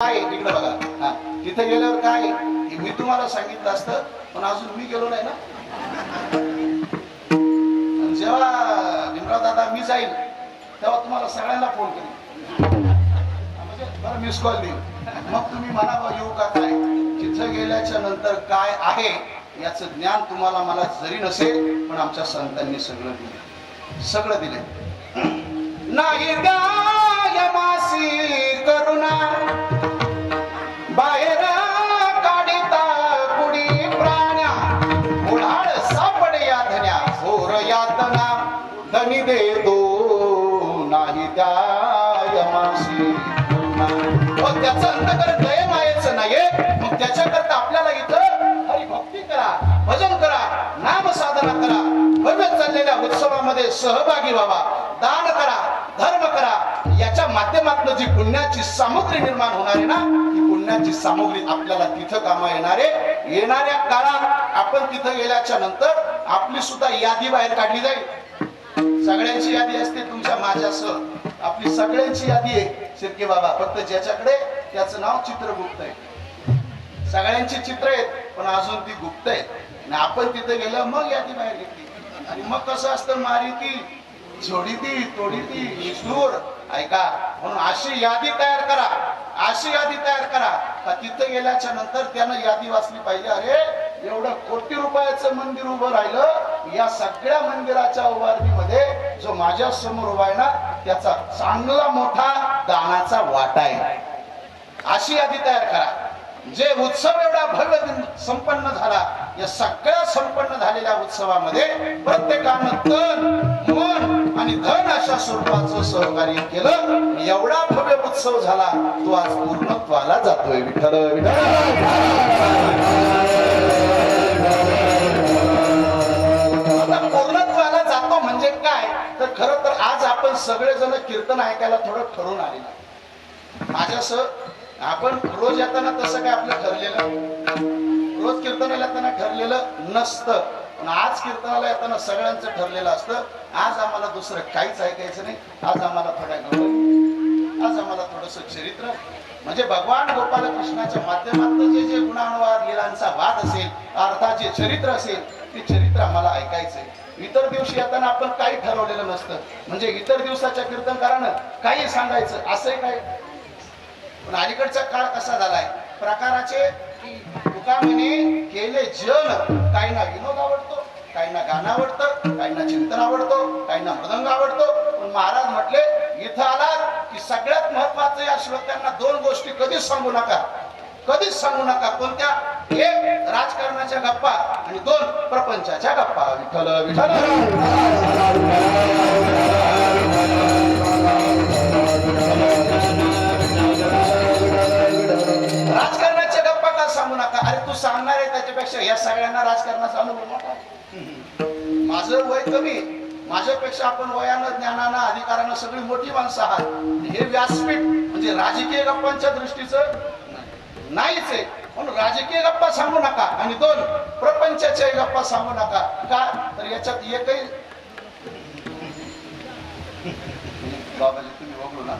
काय इकडे बघा. हा, तिथे गेल्यावर काय मी तुम्हाला सांगितलं असतं, पण अजून मी गेलो नाही ना. जेव्हा भीमराव दादा मी जाईल तेव्हा तुम्हाला सगळ्यांना फोन करेन, म्हणजे बरं मिस कॉल देईल. मग तुम्ही म्हणा येऊ का काय. तिथं गेल्याच्या नंतर काय आहे याचं ज्ञान तुम्हाला मला जरी नसेल, पण आमच्या संतांनी सगळं दिले, सगळं दिले. नाही गायमासी करुणा बाहेर काढिता कुडी प्राण्या, उढाळ सापडे या धन्या होर यातना, धनी देतो नाही त्या यमासी करुणा. त्याचं अंतकरण दये मायेचं नाहीये. मग त्याच्याकरता आपल्याला इथं हरिभक्ती करा, भजन करा, नाम साधना करा, भव्य चाललेल्या उत्सवामध्ये सहभागी व्हावा, दान करा, धर्म करा. याच्या माध्यमातून जी पुण्याची सामग्री निर्माण होणार आहे ना, ती पुण्याची सामग्री आपल्याला तिथं कामा येणार आहे. येणाऱ्या काळात आपण तिथं गेल्याच्या नंतर आपली सुद्धा यादी बाहेर काढली जाईल. सगळ्यांची यादी असते, तुमच्या माझ्यासह आपली सगळ्यांची यादी आहे. शिर्के बाबा फक्त ज्याच्याकडे त्याचं नाव चित्रगुप्त आहे. सगळ्यांची चित्र आहेत, पण अजून ती गुप्त आहे. आणि आपण तिथं गेलं मग यादी बाहेर घेतली. आणि मग कसं असतं, मारी ती जोडी ती तोडी ती इजूर. ऐका, म्हणून अशी यादी तयार करा, अशी यादी तयार करा का तिथं गेल्याच्या नंतर त्यानं यादी वाचली पाहिजे. अरे एवढं कोटी रुपयाचं मंदिर उभं राहिलं, या सगळ्या मंदिराच्या उभारणीमध्ये जो माझ्या समोर उभा आहे ना, त्याचा चांगला मोठा दानाचा वाटा आहे. अशी यादी तयार करा. जे उत्सव एवढा भव्य संपन्न झाला, या सगळ्या संपन्न झालेल्या उत्सवामध्ये प्रत्येकानं तन मन आणि धन अशा स्वरूपाचं सहकार्य केलं. एवढा भव्य उत्सव झाला, तो आज पूर्णत्वाला जातोय. विठ्ठल विठ्ठल. आता पूर्णत्वाला जातो म्हणजे काय, तर खरं तर आज आपण सगळेजण कीर्तन ऐकायला थोडं ठरवून आलेलं. माझ्यासह आपण रोज येताना तसं काय आपलं ठरलेलं, रोज कीर्तनाला येताना ठरलेलं नसतं, पण आज कीर्तनाला येताना सगळ्यांचं ठरलेलं असतं. आज आम्हाला दुसरं काहीच ऐकायचं नाही. आज आम्हाला थोड्या गवळणी, आज आम्हाला थोडस चरित्र, म्हणजे भगवान गोपाल कृष्णाच्या माध्यमातून जे जे गुणानुवाद लीलांचा वाद असेल, अर्थाचे चरित्र असेल, ते चरित्र आम्हाला ऐकायचंय. इतर दिवशी येताना आपण काही ठरवलेलं नसतं, म्हणजे इतर दिवसाच्या कीर्तनकारानं काही सांगायचं असंही काय. पण अलीकडचा काळ कसा झालाय, प्रकाराचे तुका म्हणे केले जन. काहींना विनोद आवडतो, काहींना गाणं आवडतं, काहींना चिंतन आवडतो, काहींना मृदंग आवडतो. पण महाराज म्हटले इथं आलात की सगळ्यात महत्वाचं या श्रोत्यांना दोन गोष्टी कधीच सांगू नका, कधीच सांगू नका. कोणत्या? एक राजकारणाच्या गप्पा आणि दोन प्रपंचाच्या गप्पा. विठ्ठल विठ्ठल. राजकारणाच्या गप्पा का सांगू नका. अरे तू सांगणार आहे त्याच्यापेक्षा या सगळ्यांना राजकारणाचा अनुभव नका. माझं वय कमी, माझ्यापेक्षा आपण वयानं ज्ञानानं अधिकारानं सगळी मोठी माणसं आहात. हे व्यासपीठ म्हणजे राजकीय गप्पांच्या दृष्टीचं नाहीच आहे. म्हणून राजकीय गप्पा सांगू नका आणि दोन प्रपंचाच्या गप्पा सांगू नका. का तर याच्यात एकही बाबाजी तुम्ही बघू ना,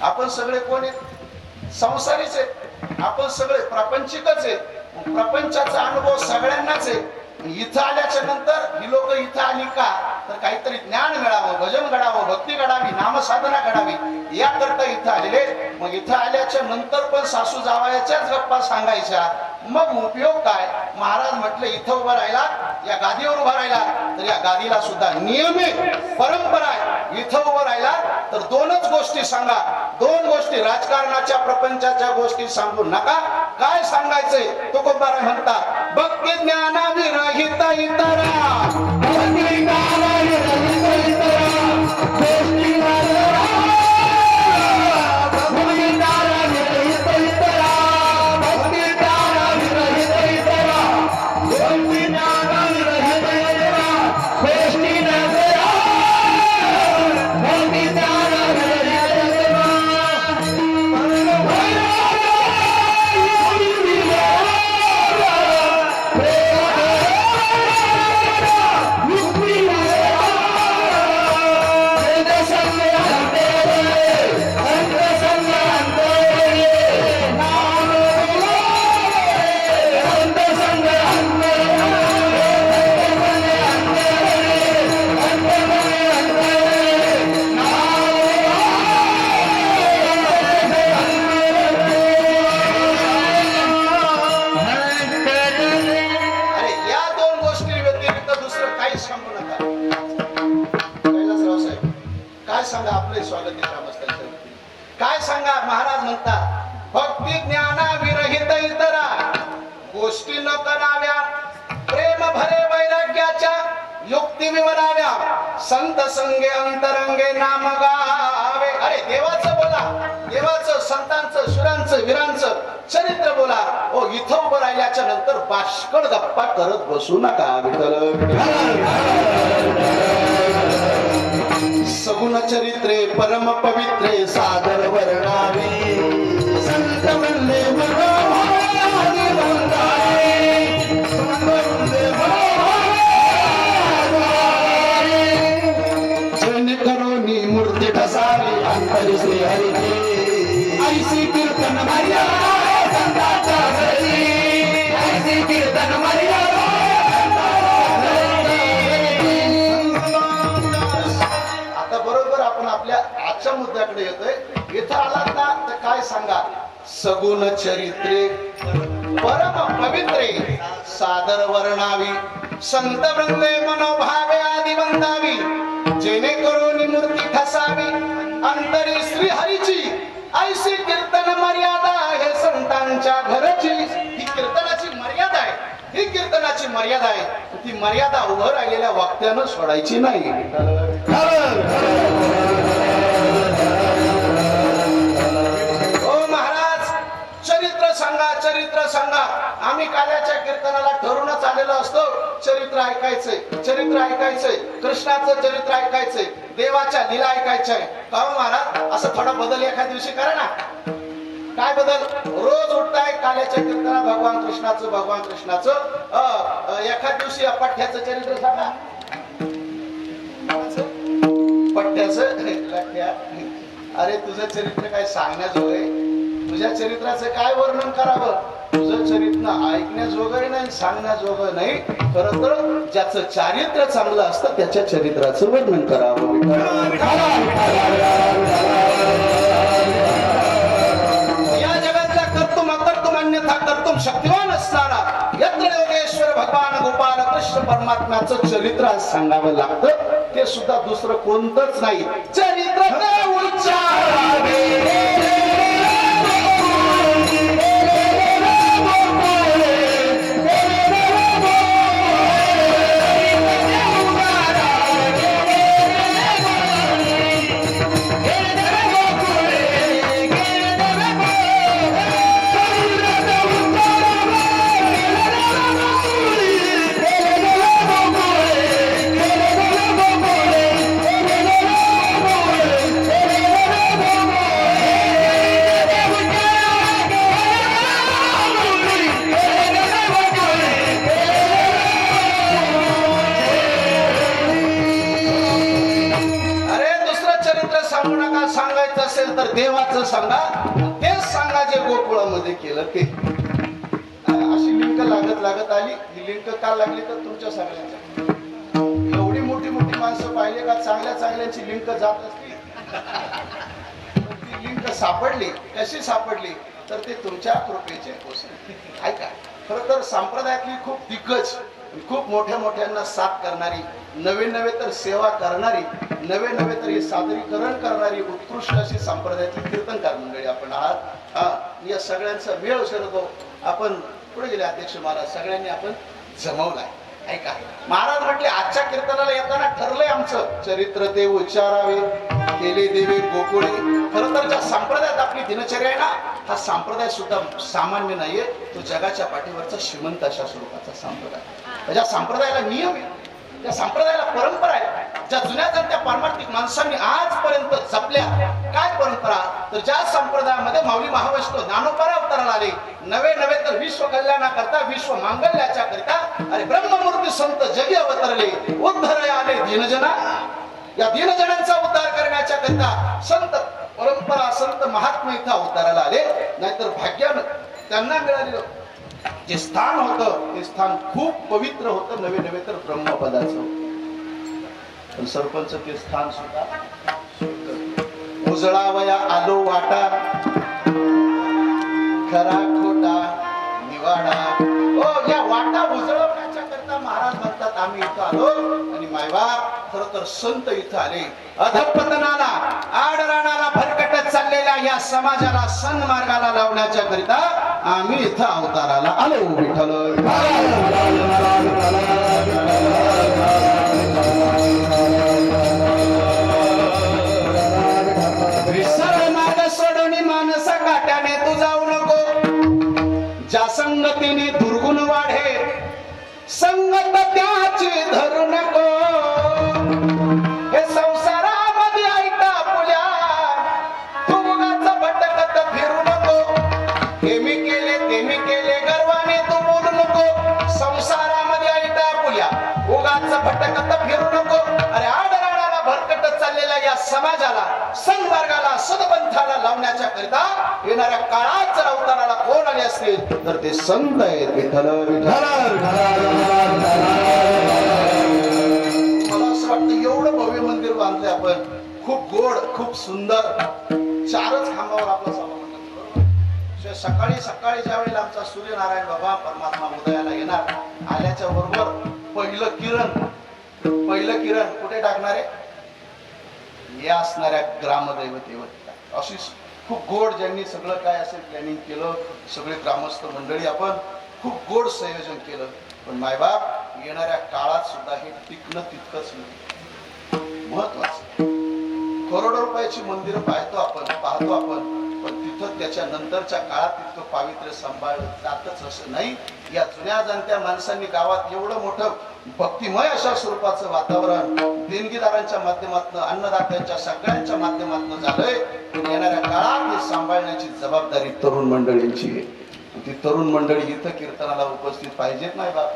आपण सगळे कोण आहेत? संसारीच आहे. आपण सगळे प्रापंचिकच आहे. प्रपंचाचा अनुभव सगळ्यांनाच आहे. इथं आल्याच्या नंतर ही लोक इथं आली का, तर काहीतरी ज्ञान मिळावं, भजन घडावं, भक्ती घडावी, नामसाधना घडावी, याकरता इथं आलेले. मग इथं आल्याच्या नंतर पण सासू जावयाच्याच गप्पा सांगायच्या, मग उपयोग काय? महाराज म्हटले इथं उभा राहिला, या गादीवर उभा राहिला, तर या गादीला सुद्धा नियम आहे, परंपरा आहे. इथं उभं राहिला तर दोनच गोष्टी सांगा. दोन गोष्टी, राजकारणाच्या प्रपंचाच्या गोष्टी सांगू नका. काय सांगायचंय? तुकोबाराय म्हणतात, भक्ती ज्ञाना विरहित इतरा, भक्ती ज्ञाना विरहित इतरा, Yes, भक्ती ज्ञाना विरहित इतरा गोष्टी न कराव्या, प्रेम भरे वैराग्याच्या युक्ती विवराव्या, संत संगे अंतरंगे नाम गावे. अरे देवाचं बोला, देवाचं, संतांचं, शुरांचं, वीरांचं चरित्र बोला. ओ इथं उभं राहिल्याच्या नंतर बाष्कळ गप्पा करत बसू नका. सगुण चरित्रे परम पवित्रे सादर वर्णावी, संत वंदे करोनी मूर्ती ठसावी अंतरी श्री हरी ऐसी कीर्तन मर्यादा संतांच्या घरी, ऐसी कीर्तन मर्यादा. आता बरोबर आपण आपल्या आजच्या मुद्द्याकडे येतोय. इथं आलात ना तर काय सांगा. सगुण चरित्रे परम पवित्रे सादर वर्णावी, संत वृंदे मनोभावे आदि वंदावी, जेणेकरून मूर्ती ठसावी अंतरी श्री हरीची, ऐशी कीर्तन मर्यादा हे संतांच्या घरची. ही कीर्तनाची मर्यादा आहे, ही कीर्तनाची मर्यादा आहे. ती मर्यादा उभं राहिलेल्या वक्त्यानं सोडायची नाही. सांगा, चरित्र सांगा. आम्ही काल्याच्या कीर्तनाला ठरूनच आलेलो असतो. चरित्र ऐकायचंय, चरित्र ऐकायचंय, कृष्णाचं चरित्र ऐकायचंय, देवाच्या लीला ऐकायच्या आहे. का महाराज असं थोडा बदल एखाद्या दिवशी करा ना. काय बदल? रोज उठताय काल्याच्या कीर्तनात भगवान कृष्णाचं एखाद दिवशी पठ्याचं चरित्र सांगा. पठ्याचं अरे तुझं चरित्र काय सांगण्याजोग आहे? तुझ्या चरित्राचं काय वर्णन करावं? तुझं चरित्र ऐकण्याजोगं नाही, सांगण्याजोगं नाही. खरं तर ज्याचं चारित्र्य चांगलं असतं त्याच्या चरित्राचं वर्णन करावं. या जगातला कर्तुम अकर्तुम अन्यथा कर्तुम शक्तिवान असणारा यत्र योगेश्वर भगवान गोपाल कृष्ण परमात्म्याचं चरित्र आज सांगावं लागतं. ते सुद्धा दुसरं कोणतंच नाही. चरित्र देवाचं सांगा. तेच सांगा जे गोकुळामध्ये केलं ते. अशी लिंक लागत आली. ही लिंक का लागली तर तुमच्या सगळ्यांच्या. एवढी मोठी माणसं पाहिले का चांगल्याची लिंक जात असती. ती लिंक सापडली. कशी सापडली तर ते तुमच्या कृपेचे गोष्ट. ऐका, खरं तर संप्रदायातली खूप दिग्गज, खूप मोठ्यांना साथ करणारी, नवे तर सेवा करणारी, नवे तर सादरीकरण करणारी उत्कृष्ट अशी संप्रदायाची कीर्तनकार मंडळी आपण आहात. या सगळ्यांचा मेळ शरतो आपण पुढे गेले अध्यक्ष महाराज सगळ्यांनी आपण जमवलाय. ऐका, महाराज म्हटले आजच्या कीर्तनाला येताना ठरलंय आमचं चरित्र ते उच्चारावे केले देवे गोकुळे. खरं तर ज्या संप्रदायात आपली दिनचर्या आहे ना, हा संप्रदाय सुद्धा सामान्य नाहीये. तो जगाच्या पाठीवरचा श्रीमंत अशा स्वरूपाचा संप्रदाय. ज्या संप्रदायाला नियम आहे, त्या संप्रदायाला परंपरा आहे, ज्या जुन्या जाणत्या पारमार्थिक माणसांनी आजपर्यंत जपल्या. काय परंपरा तर ज्या संप्रदायामध्ये माऊली महावैष्णव ज्ञानोबा अवताराला आले. नवे तर विश्व कल्याणाकरता, विश्व मांगल्याच्या करिता अरे ब्रह्ममूर्ती संत जगी अवतरले. उद्धर आले दीनजना. या दीनजनांचा उद्धार करण्याच्या करिता संत परंपरा, संत महात्मा इथं अवताराला आले. नाहीतर भाग्यानं त्यांना मिळालेलं जे स्थान होतं ते स्थान खूप पवित्र होतं. नवे तर ब्रह्मपदाचं. पण सरपंच ते स्थान सुद्धा उजळावया आलो वाटा, खरा खोटा निवाडा. हो, या वाटा उजळवण्याच्या करता महाराज म्हणतात आम्ही इथं आलो. आणि मायबाप खर तर संत इथं आले. अधपतनाला आडराणाला भरकटत चाललेल्या या समाजाला सन्मार्गाला लावण्याच्या करिता आम्ही इथं अवताराला आलो. विठ्ठल विसर माग सोडून मानसा काट्याने तू जाऊ नको. ज्या संगतीने दुर्गुण वाढे संगत त्याची धरू नको. हे संसारामध्ये ऐका पुल्या तू उगाच भटकत फिरू नको. हे मी केले ते मी केले गर्वाने तू बोलू नको. संसारामध्ये ऐका पुल्या उगाच भटकत फिरू नको. अरे आडराडाला भरकटत चाललेल्या या समाजाला सन्मार्गाला सदपंथाला लावण्याच्या करिता येणाऱ्या काळात जर अवताराला कोण आले असतील तर ते संत आहेत. विठ्ठल विठ्ठल. मला असं वाटतं एवढं भव्य मंदिर बांधले आपण, खूप गोड खूप सुंदर. चारच खांबावर आपलं सभा सकाळी सकाळी ज्या वेळेला आमचा सूर्यनारायण बाबा परमात्मा उदयाला येणार, आल्याच्या बरोबर पहिलं किरण कुठे टाकणारे या असणाऱ्या ग्रामदैवतेवर. अशी खूप गोड ज्यांनी सगळं काय असेल प्लॅनिंग केलं, सगळे ग्रामस्थ मंडळी आपण खूप गोड संयोजन केलं. पण मायबाप येणाऱ्या काळात सुद्धा हे टिकणं तितकंच महत्वाचं. करोडो रुपयाची मंदिरं पाहतो आपण, पण तिथं त्याच्या नंतरच्या काळात तितकं पावित्र्य सांभाळलं जातच असं नाही. या जुन्या जाणत्या माणसांनी गावात एवढं मोठं भक्तिमय अशा स्वरूपाचं वातावरण देणगीदारांच्या माध्यमातून, अन्नदात्यांच्या सगळ्यांच्या माध्यमातून झालंय. येणाऱ्या काळात हे सांभाळण्याची जबाबदारी तरुण मंडळींची आहे. ती तरुण मंडळी इथं कीर्तनाला उपस्थित पाहिजेत नाही बाप,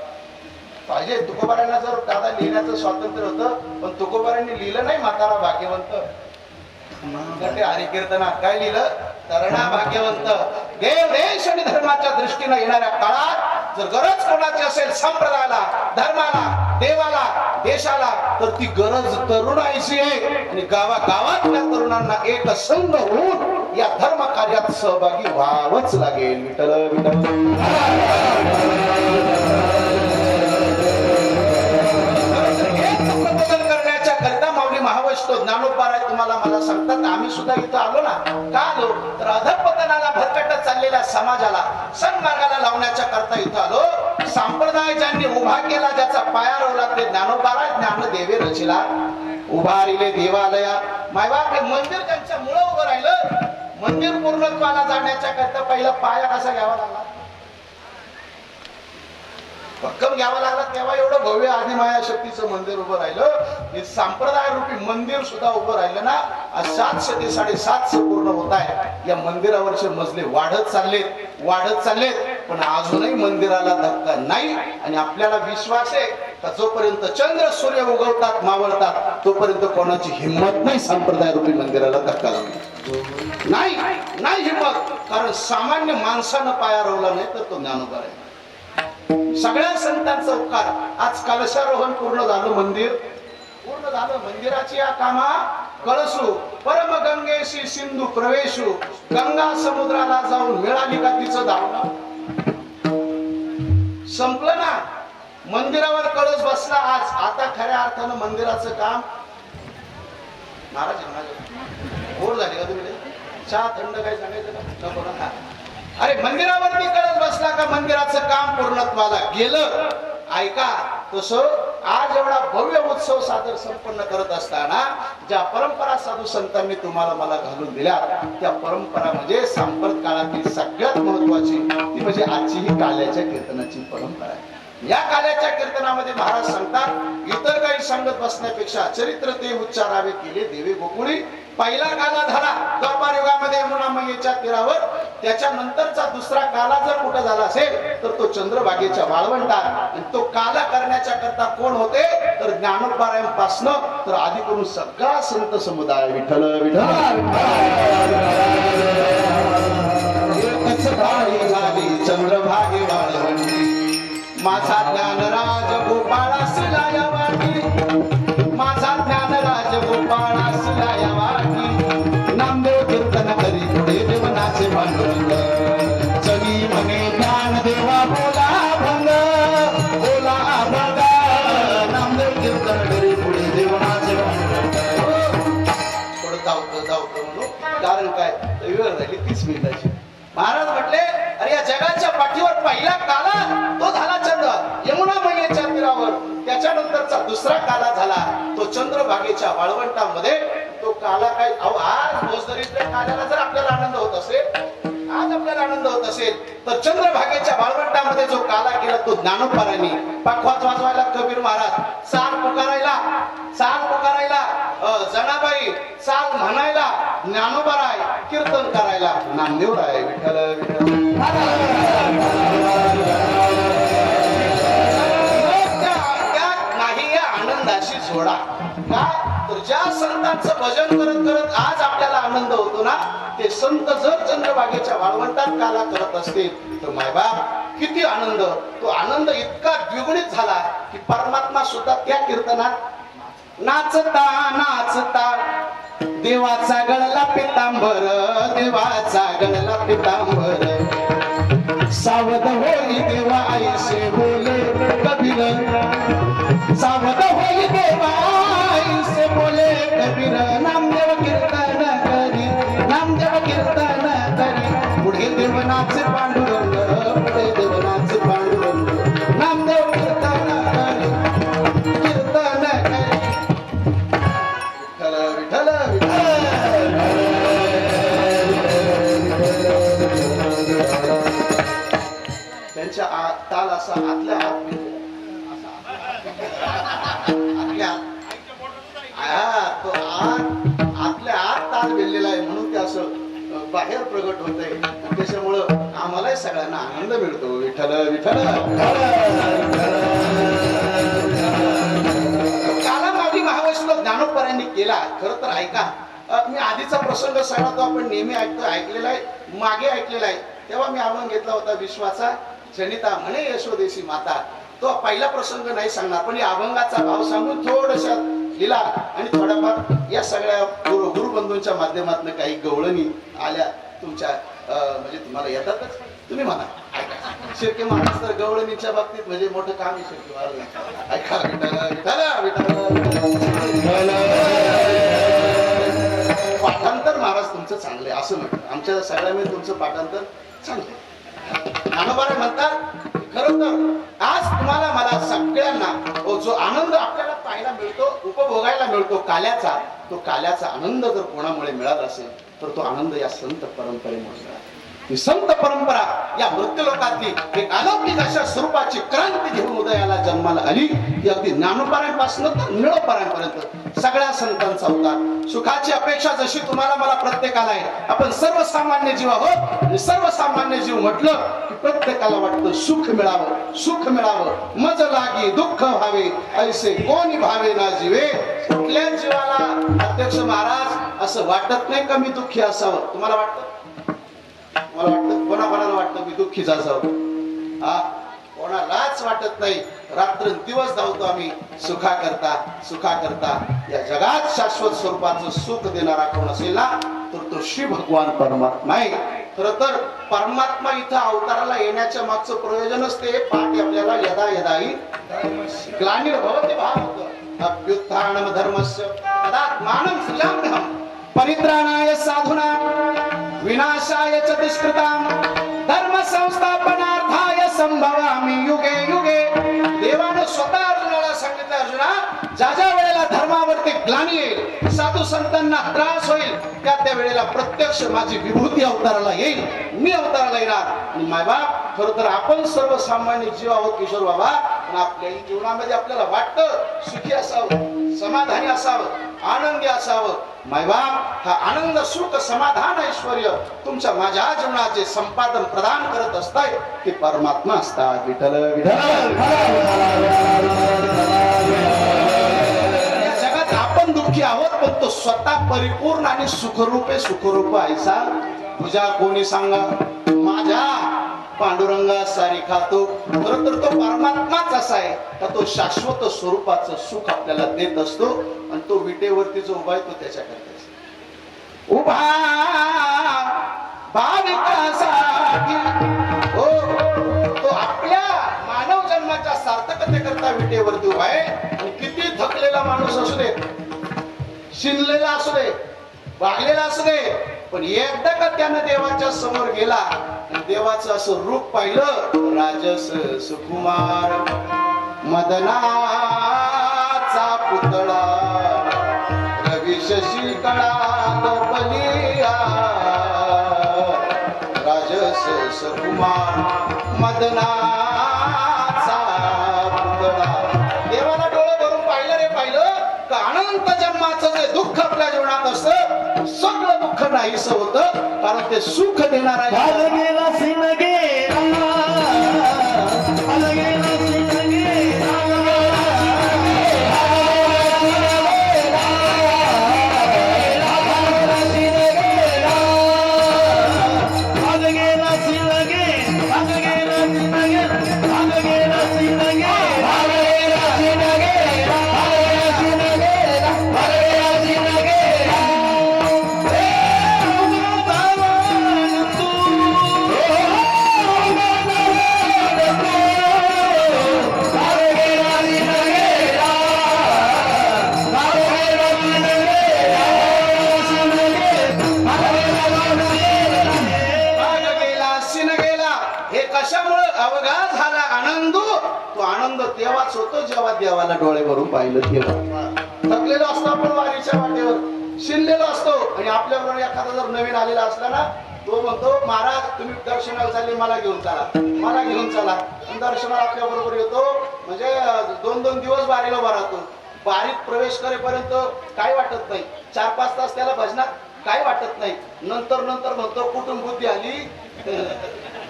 पाहिजे. तुकोबारांना जर दादा लिहिण्याचं स्वातंत्र्य होतं, पण तुकोबारांनी लिहिलं नाही म्हातारा भाग्यवंत. हरिकीर्तनात काय लिहिलं? तरणा भाग्यवंत. देव देश आणि धर्माच्या दृष्टीने येणाऱ्या काळात जर गरज कोणाची असेल संप्रदायाला, धर्माला, देवाला, देशाला, तर ती गरज तरुणाईची आहे. आणि गावागावातल्या तरुणांना एक संघ होऊन या धर्म कार्यात सहभागी व्हावंच लागेल. विठ्ठल विठ्ठल. महावैष्णव ज्ञानोबाराय तुम्हाला मला सांगतात, आम्ही सुद्धा इथं आलो ना. का आलो तर अधपतनाला भरकटत चाललेल्या समाजाला सन्मार्गाला लावण्याच्या करता इथं आलो. संप्रदाय ज्यांनी उभा केला, ज्याचा पाया रोवला ते ज्ञानोबाराय ज्ञानदेवे रचिला. उभारिले देवालया. मायबाप हे मंदिर त्यांच्या मुळे उभं राहिलं. मंदिर पूर्णत्वाला जाण्याच्या करता पहिला पाया कसा घ्यावा लागला? भक्कम घ्यावा लागला. तेव्हा एवढं भव्य आदिमाया शक्तीचं मंदिर उभं राहिलं. हे संप्रदाय रूपी मंदिर सुद्धा उभं राहिलं ना. 700 ते 750 पूर्ण होत आहे. या मंदिरावरचे मजले वाढत चाललेत. पण अजूनही मंदिराला धक्का नाही. आणि आपल्याला विश्वास आहे का जोपर्यंत चंद्र सूर्य उगवतात मावळतात तोपर्यंत कोणाची हिंमत नाही संप्रदाय रूपी मंदिराला धक्का लावण्याची. नाही हिंमत. कारण सामान्य माणसानं पाया रोवला नाही तर तो ज्ञानोबा आहे. सगळ्या संतांचा उपकार. आज कलशारोहण पूर्ण झालं, मंदिर पूर्ण झालं. मंदिराची या कामा कळसू परम गंगेशी सिंधू प्रवेशू. गंगा समुद्राला जाऊन मिळाली का तिचं धावणं? संपलं ना. मंदिरावर कळस बसला आज. आता खऱ्या अर्थानं मंदिराचं काम महाराज गोड झाली का तुम्ही? चहा थंड काय सांगायचं का? अरे मंदिरावरती कळस बसला का मंदिराचं काम पूर्णत्वाला गेलं. ऐका, तसं आज एवढा भव्य उत्सव सादर संपन्न करत असताना ज्या परंपरा साधू संतांनी तुम्हाला मला घालून दिल्या, त्या परंपरा म्हणजे सांप्रत काळातील सगळ्यात महत्वाची ती म्हणजे आजची ही काल्याच्या कीर्तनाची परंपरा आहे. या काल्याच्या कीर्तनामध्ये महाराज सांगतात, इतर काही सांगत बसण्यापेक्षा चरित्र ते उच्चारावे केले देवे गोकुळी. पहिला काला झाला द्वापार युगामध्ये यमुना मैयेच्या तीरावर. त्याच्यानंतरचा दुसरा काला जर कुठं झाला असेल तर तो चंद्रभागेच्या वाळवंटात. आणि तो काला करण्याच्या करता कोण होते तर ज्ञानोबारायांपासनं तर आधी करून सगळा संत समुदाय. विठ्ठल विठ्ठल. चंद्रभागे वाळवंटी माझा ज्ञानराज गोपाळा सिलाया वाटी. माझा ज्ञानराज गोपाळा सिलाया वाटी. नामदेव कीर्तन करी पुढे देवनाचे भांडुरंग. जगी म्हणे ज्ञान देवा बोला भंग, बोला भंग. नामदेव कीर्तन करी पुढे देवना महाराज म्हटले, अरे या जगाच्या पाठीवर पहिला काला तो झाला चंद्र यमुना मैयेच्या तीरावर. त्याच्यानंतरचा दुसरा काला झाला तो चंद्रभागेच्या वाळवंटामध्ये. तो काला काय, अहो आज मोजदरीतल्या काल्याला जर आपल्याला आनंद होत असेल, आज आपल्याला आनंद होत असेल, तर चंद्रभागेच्या वाळवंटामध्ये जो काला केला तो ज्ञानोबारांनी पखवाज वाजवायला कबीर महाराज, साल पुकारायला जनाबाई, साल म्हणायला ज्ञानोबाराय, कीर्तन करायला नामदेवराय. विठ्ठल नाही या आनंदाशी जोडा का, तर ज्या संतांचं भजन करत करत आज आपल्याला आनंद होतो ना, ते संत जर चंद्रभागेच्या वाळवंटात काला करत असतील तर मायबाप किती आनंद. तो आनंद इतका द्विगुणित झाला की परमात्मा सुद्धा त्या कीर्तनात नाचता नाचता देवाचा गळला पितांबर, देवाचा गळला पितांबर, सावध होई देवा आईसे बोले कबीर, सावध होई देवा आईसे बोले कबीर. नामदेव कीर्तन करी, नामदेव कीर्तन करी, पुढे देवनाचे पांडुरंग, पुढे देवनाचे पांडुरंग, नामदेव कीर्तन करी, कीर्तन करी. विठ्ठल विठ्ठल त्यांच्या ताल असा आतल्या आतल्या आत ताल गेलेला आहे, म्हणून ते असं बाहेर प्रगट होत आहे. त्याच्यामुळं आम्हालाही सगळ्यांना आनंद मिळतो. विठ्ठल विठ्ठल. काला माऊली महावैष्णव ज्ञानोबारांनी केला. खरं तर ऐका, मी आधीचा प्रसंग सगळा तो आपण नेहमी ऐकलेला आहे, मागे ऐकलेला आहे. तेव्हा मी अभंग घेतला होता, विश्वाचा जनिता म्हणे यशोदेशी माता. तो पहिला प्रसंग नाही सांगणार, पण या अभंगाचा भाव सांगून थोडशा लिहिला आणि थोड्याफार या सगळ्या गुरुबंधूंच्या माध्यमातून काही गवळणी आल्या तुमच्या, म्हणजे तुम्हाला येतातच, तुम्ही म्हणा. ऐका, शिर्के महाराज तर गवळणीच्या बाबतीत म्हणजे मोठं काम आहे शिर्के महाराज. ऐका, पाठांतर महाराज तुमचं चांगले असं म्हणतात, आमच्या सगळ्यामध्ये तुमचं पाठांतर चांगले. ज्ञानोबाराय म्हणतात, खरं तर आज तुम्हाला मला सगळ्यांना जो आनंद आपल्याला पाहायला मिळतो, उपभोगायला मिळतो काल्याचा, तो काल्याचा आनंद जर कोणामुळे मिळाला असेल तर तो आनंद या संत परंपरेमुळे मिळाला. ही संत परंपरा या मृत्यूलोकातली एक अलौकिक अशा स्वरूपाची क्रांती घेऊन उदयाला जन्माला आली. ही अगदी ज्ञानोबारांपासून तर निळोबारांपर्यंत सगळ्या संतांचा होता. सुखाची अपेक्षा जशी तुम्हाला मला प्रत्येकाला आहे, आपण सर्वसामान्य जीव आहोत. आणि सर्वसामान्य जीव म्हटलं की प्रत्येकाला वाटतं सुख मिळावं, सुख मिळावं, मज लागी दुःख व्हावे, ऐसे कोणी भावे ना जीवे. कुठल्या जीवाला अध्यक्ष महाराज असं वाटत नाही का मी दुःखी असावं? तुम्हाला वाटतं? मला वाटतं, कोणाकोणाला वाटतं मी दुःखीच असावं? हा, कोणालाच वाटत नाही. रात्र दिवस धावतो आम्ही सुखा करता. या जगात शाश्वत स्वरूपाचं सुख देणारा कोण असेल ना, तर तो श्री भगवान परमात्मा आहे. खरं तर परमात्मा इथं अवताराला येण्याच्या मागचं प्रयोजनच ते पाठी आपल्याला यदा यदाही ग्लानिर्भवति भावः अभ्युत्थानम धर्मस्य तदात्मानं सृजाम्यहम् परित्राणाय साधूनां विनाशाय च दुष्कृतां धर्म संस्थापनार्थाय संभवामि युगे युगे. देवानं स्वतः अर्जुनाला सांगितलं, अर्जुना ज्या ज्या वेळेला धर्मावरती ग्लानी येईल, साधू संतांना त्रास होईल, त्या वेळेला प्रत्यक्ष माझी विभूती अवताराला येईल, मी अवताराला येणार. आणि मायबाप, खरं तर आपण सर्वसामान्य जीव आहोत किशोर बाबा, पण आपल्या जीवनामध्ये आपल्याला वाटतं सुखी असावं, समाधानी असावं, आनंदी असावं. मायबाप, हा आनंद सुख समाधान ऐश्वर्य तुमच्या माझ्या जीवनाचे संपादन प्रदान करत असताय ते परमात्मा असतात. विठ्ठल विठ्ठल. या जगात आपण दुःखी आहोत, पण तो स्वतः परिपूर्ण आणि सुखरूप ऐसा तुझ्या कोणी सांगा माझ्या पांडुरंगा सारी खातो. खरं तर तो परमात्माच असा आहे का तो शाश्वत स्वरूपाचं सुख आपल्याला देत असतो. आणि तो विटेवरती जो उभा आहे तो त्याच्याकरता उभा भाविकासाठी, हो, तो आपल्या मानव जन्माच्या सार्थकतेकरता विटेवरती उभा आहे. आणि किती थकलेला माणूस असू दे, शिनलेला असू दे, वागलेला असू दे, पण एकदा का त्यानं देवाच्या समोर गेला, देवाचं असं रूप पाहिलं, राजस सुकुमार मदनाचा पुतळा रवी शशी कळा बलिया, राजस सुकुमार मदनाचा पुतळा. देवाला डोळे भरून पाहिलं रे, पाहिलं का अनंत जन्माचं जे दुःख आपल्या जीवनात असतं, सगळं दुःख नाहीस होतं, कारण ते सुख देणार आहे. गेला सिन गेला, गेला सिन गेला, अवघा झाला आनंद. तो आनंद तेव्हाच होतो जेव्हा देवाला डोळे भरून पाहिलं तेव्हा. थकलेलो असतो आपण वारीच्या वाटेवर, शिरलेलो असतो, आणि आपल्याबरोबर एखादा जर नवीन आलेला असला ना, तो म्हणतो महाराज तुम्ही दर्शनाला चालले, मला घेऊन चला, मला घेऊन चला. आणि दर्शनाला आपल्या बरोबर येतो, म्हणजे 2-2 दिवस बारीला उभा राहतो. बारीत प्रवेश करेपर्यंत काय वाटत नाही, 4-5 तास त्याला भजनात काय वाटत नाही. नंतर म्हणतो कुटुंब बुद्धी आली,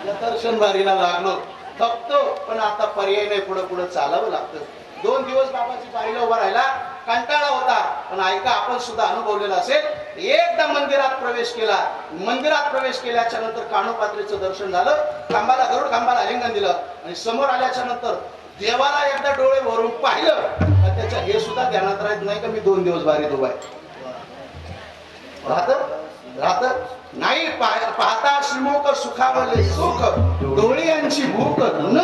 दर्शन बारीला लागलो, थकतो, पण आता पर्याय नाही, पुढे चालावं लागतं. 2 दिवस बाबाची बारीला उभा राहिला, कंटाळा होता, पण ऐका आपण सुद्धा अनुभवलेला असेल. एकदा मंदिरात प्रवेश केला, मंदिरात प्रवेश केल्याच्या नंतर कानोपात्रीचं दर्शन झालं, खांबाला गरुड खांबाला आलिंगन दिलं, आणि समोर आल्याच्या नंतर देवाला एकदा डोळे भरून पाहिलं, त्याच्या हे सुद्धा ध्यानात राहत नाही का मी 2 दिवस बारीत उभा आहे. राहत नाही पाहता श्रीमुख सुखावले सुख, डोळे यांची भूक न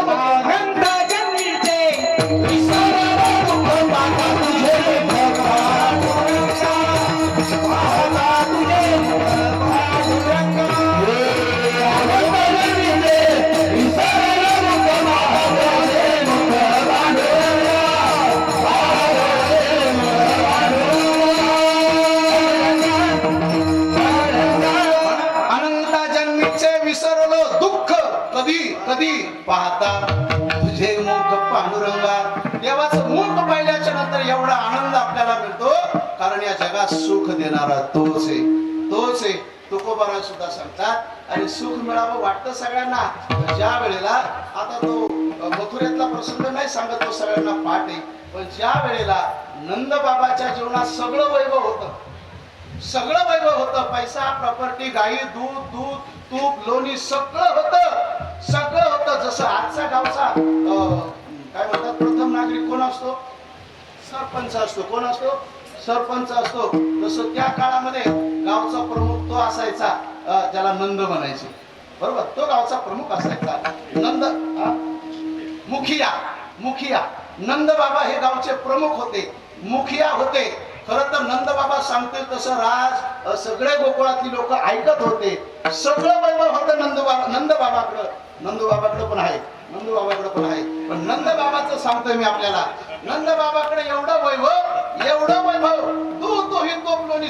कधी पाहता तुझे मुख पांडुरंगा. देवाचं मुख पाहिल्याच्या नंतर एवढा आनंद आपल्याला मिळतो, कारण या जगात सुख देणारा तोच आहे. तुकोबाराज सुद्धा सांगतात, आणि सुख मिळावं वाटतं सगळ्यांना ज्या वेळेला, आता तो मथुरेतला प्रसंग नाही सांगत, तो सगळ्यांना पाठ आहे, पण ज्या वेळेला नंद बाबाच्या जीवनात सगळं वैभव होतं, पैसा, प्रॉपर्टी, गाई, दूध, तूप, लोणी, सगळं होतं. जसं आजचा गावचा काय म्हणतात प्रथम नागरिक कोण असतो? सरपंच असतो. कोण असतो? सरपंच असतो. तसं त्या काळामध्ये गावचा प्रमुख तो असायचा, ज्याला नंद म्हणायचे, बरोबर, तो गावचा प्रमुख असायचा. नंद मुखिया नंद बाबा हे गावचे प्रमुख होते, मुखिया होते. खरं तर नंद बाबा सांगतील तसं राज सगळे गोकुळातली लोक ऐकत होते. सगळं वैभव होतं नंद बाबाकडे पण आहे. पण नंद बाबाचं सांगतोय मी आपल्याला, नंद बाबाकडे एवढं वैभव, तू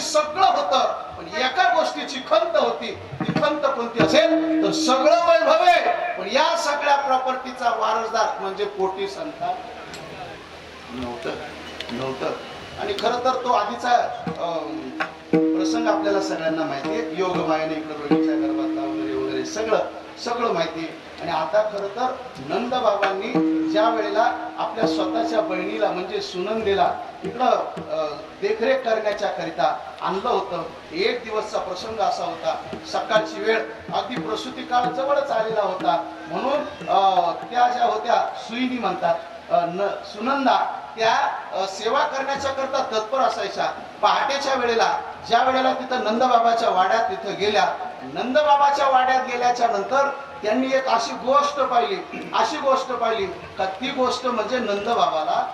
सगळं होतं, पण एका गोष्टीची खंत होती. ती खंत कोणती असेल तर सगळं वैभव आहे, पण या सगळ्या प्रॉपर्टीचा वारसदार म्हणजे पोटी संतान नव्हतं. आणि खरं तर तो आधीचा प्रसंग आपल्याला सगळ्यांना माहिती आहे. योग मायेने इकडे रोहिणीच्या गर्भातला वगैरे सगळं माहिती आहे. आणि आता खरं तर नंद बाबांनी ज्या वेळेला आपल्या स्वतःच्या बहिणीला म्हणजे सुनंदेला इकडं देखरेख करण्याच्या करिता आणलं होतं. एक दिवसचा प्रसंग असा होता, सकाळची वेळ, अगदी प्रसूती काळ जवळच आलेला होता, म्हणून त्या ज्या होत्या सुईनी म्हणतात सुनंदा, त्या सेवा करण्याच्या करता तत्पर असायच्या. पहाटेच्या वेळेला ज्या वेळेला तिथं नंदबाबाच्या वाड्यात तिथं गेल्या, नंदबाबाच्या वाड्यात गेल्याच्या नंतर त्यांनी एक अशी गोष्ट पाहिली का ती गोष्ट म्हणजे नंदबाबाला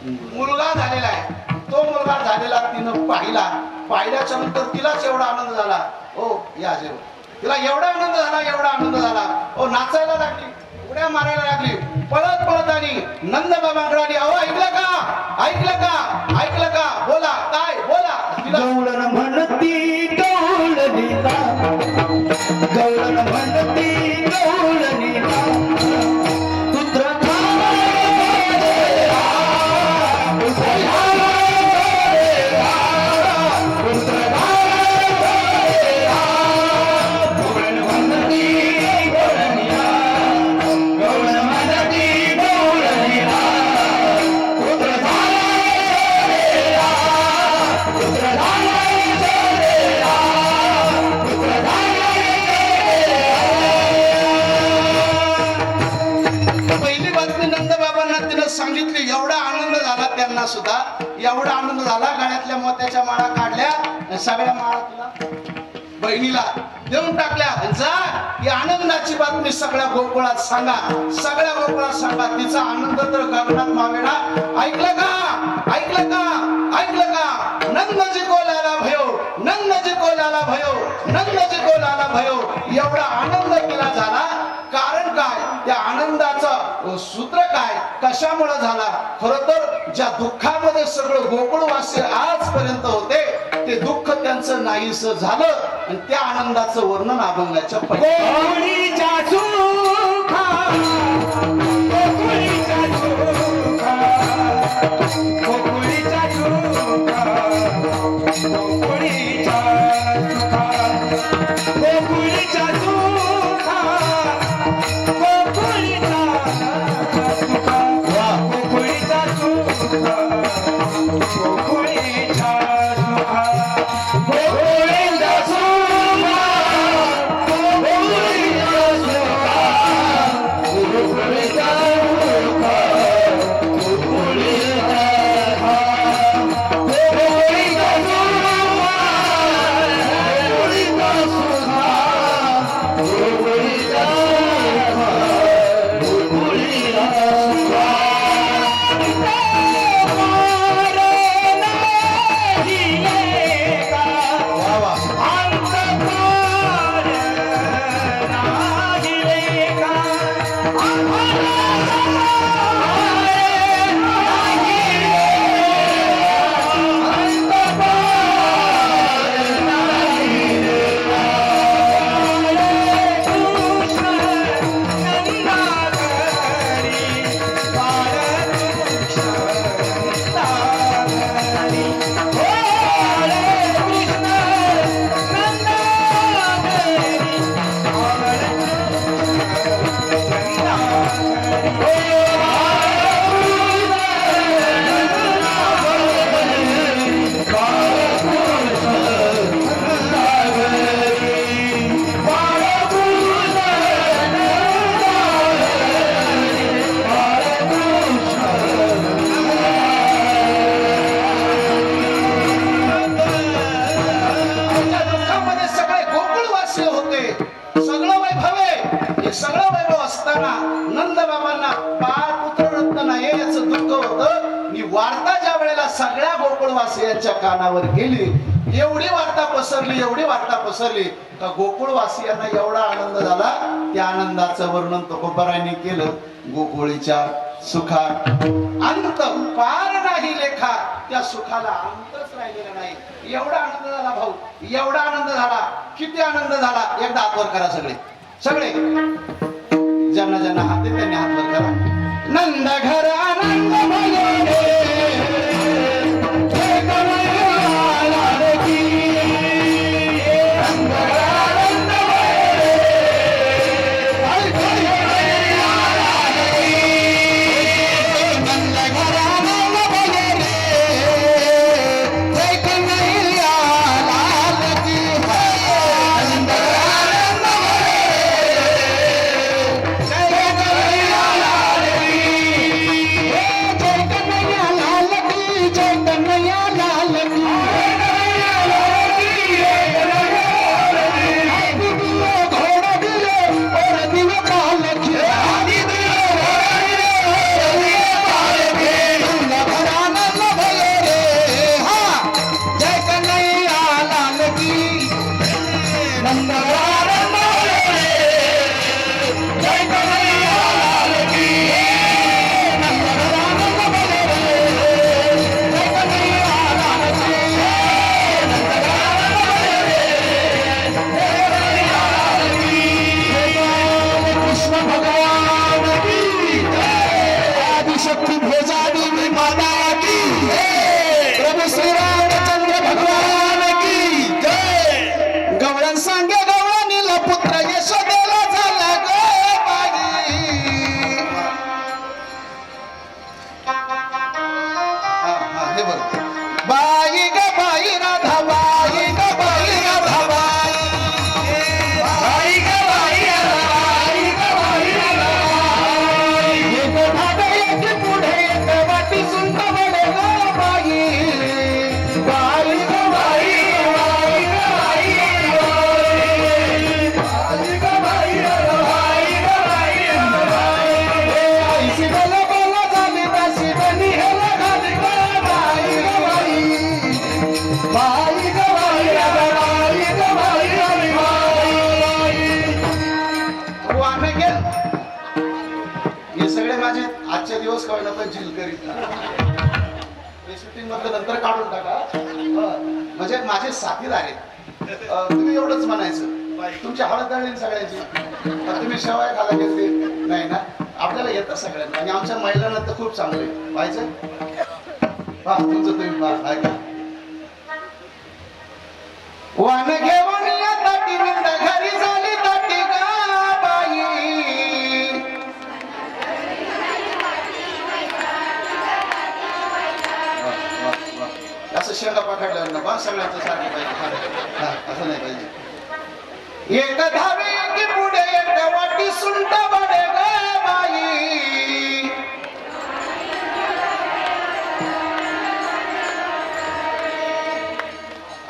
मुलगा झालेला आहे. तो मुलगा झालेला तिनं पाहिल्याच्या नंतर तिलाच एवढा आनंद झाला हो या जेव तिला एवढा आनंद झाला, एवढा आनंद झाला, हो नाचायला लागली, उड्या मारायला लागली, पळत पळत आली नंद बाबांकडे आली. अहो ऐकलं का, ऐकलं का, ऐकलं का, बोला काय बोला. तिला गवळण म्हणती गवळणीला, गवळण म्हणती गवळणीला, पुत्र पहिली बातमी नंदबाबांना तिनं सांगितली. एवढा आनंद झाला त्यांना सुद्धा, एवढा आनंद झाला. गळ्यातल्या मोत्याच्या माळा काढल्या, सगळ्या माळा तिला बहिणीला देऊन टाकल्या. जा ही आनंदाची बातमी सगळ्या गोकुळात सांगा, सगळ्या गोकुळात सांगा. तिचा आनंद तर गगनात मावेना. ऐकलं का, ऐकलं का, ऐकलं का, नंदजी को लाला भयो, नंदजी को लाला भयो, नंदजी को लाला भयो. एवढा आनंद तिला झाला. कारण काय, त्या आनंदाचं सूत्र काय, कशामुळे झाला. खरं तर ज्या दुःखामध्ये सगळं गोकुळवासी आजपर्यंत होते, ते दुःख त्यांचं नाहीसं झालं आणि त्या आनंदाचं वर्णन अभंगाच्या गोकुळीच्या सुखा, गोकुळीच्या सुखा, गोकुळीच्या सुखा, गोकुळीच्या सुखा, गोकुळीच्या सुखा, गोकुळीच्या सुखा, गोकुळीच्या सुखा, गोकुळीच्या सुखा, गोकुळीच्या सुखा, गोकुळीच्या सुखा, गोकुळीच्या सुखा, गोकुळीच्या वार्ता ज्या वेळेला सगळ्या गोकुळवासियांच्या कानावर गेली, एवढी वार्ता पसरली, एवढी वार्ता पसरली का गोकुळवासियांना एवढा आनंद झाला. त्या आनंदाचं वर्णन तुकोबारायांनी केलं. गोकुळीच्या सुखा अंत पार नाही लेखा, त्या सुखाला अंतच राहिलेला नाही. एवढा आनंद झाला भाऊ, एवढा आनंद झाला. किती आनंद झाला, एकदा हातवर करा सगळे, सगळे ज्यांना ज्यांना हात आहे त्यांनी हातवर करा. नंद घर आनंद भजने, बोल श्री रामचंद्र भगवान की जय. गवळण सांगे गवळणीला पुत्र यशोदेला झाला ग बाई. हे बरोबर. बाई ग बाई राधा बाई ग बाई राधा बाई. बाई ग बाई बाई ग बाई बाई. एक भाग एक पुढे एक वाटी सुंद बडे ग बाई. बाई ग बाई बाई ग बाई बाई. बाई ग बाई बाई ग बाई बाई. ऐशी बोल बोल झाली तशी बनी हेला घाली ग बाई ग बाई. बाई ग बाई बाई ग बाई बाई. वाहन गेल. हे सगळे माझे आजचे दिवस कळणं पण झील करीत हे शूटिंग मधलं नंतर काढून टाका. म्हणजे माझे साथीदार आहेत. तुम्ही एवढंच म्हणायचं तुमची हळद दळली सगळ्यांची. तुम्ही शेवाय खाला घेतली नाही ना. आपल्याला येतं सगळ्यांना आणि आमच्या महिलांना तर खूप चांगलं आहे व्हायचं. पहा तुमचं तुम्ही पहा ऐका. वाहन घेऊन या ताटी निंद घरी झाली ताटी गा बाई. असं शेंगा पकडल्यावर नको सगळ्यांचं सारखं पाहिजे. असं नाही पाहिजे. एक धावे की पुढे एक वाटी सुंट बडे ग बाई.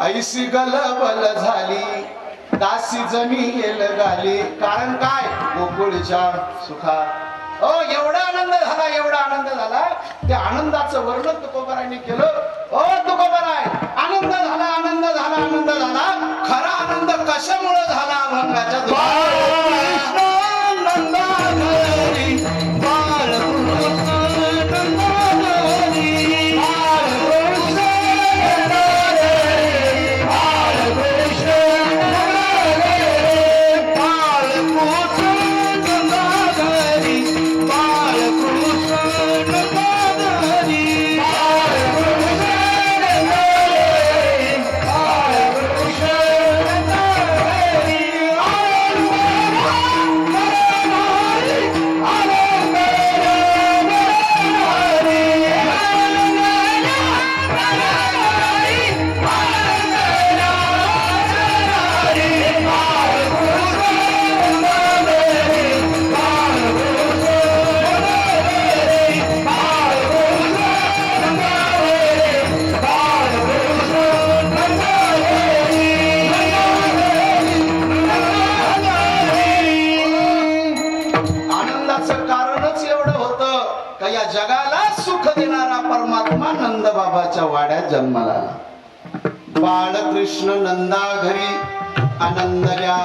ऐशी गलबल झाली दासी जमी येल गाली. कारण काय गोकुळच्या सुखा. एवढा आनंद झाला एवढा आनंद झाला. त्या आनंदाचं वर्णन तुकोबारायांनी केलं. तुकोबाराय आनंद झाला आनंद झाला आनंद झाला. खरा आनंद कशामुळे झाला अभंगाच्या बाळकृष्ण नंदाधरी. बाळकृष्ण नंदाधरी. बाळकृष्ण नंदाधरी. बाळकृष्ण नंदाधरी. बाळकृष्ण नंदाधरी. बाळकृष्ण नंदाधरी. बाळकृष्ण नंदाधरी. बाळकृष्ण नंदाधरी. आनंदाचं कारणच एवढं होतं का या जगाला सुख देणारा परमात्मा नंद बाबाच्या वाड्यात जन्माला आला. बाळकृष्ण नंदा घरी आनंदल्या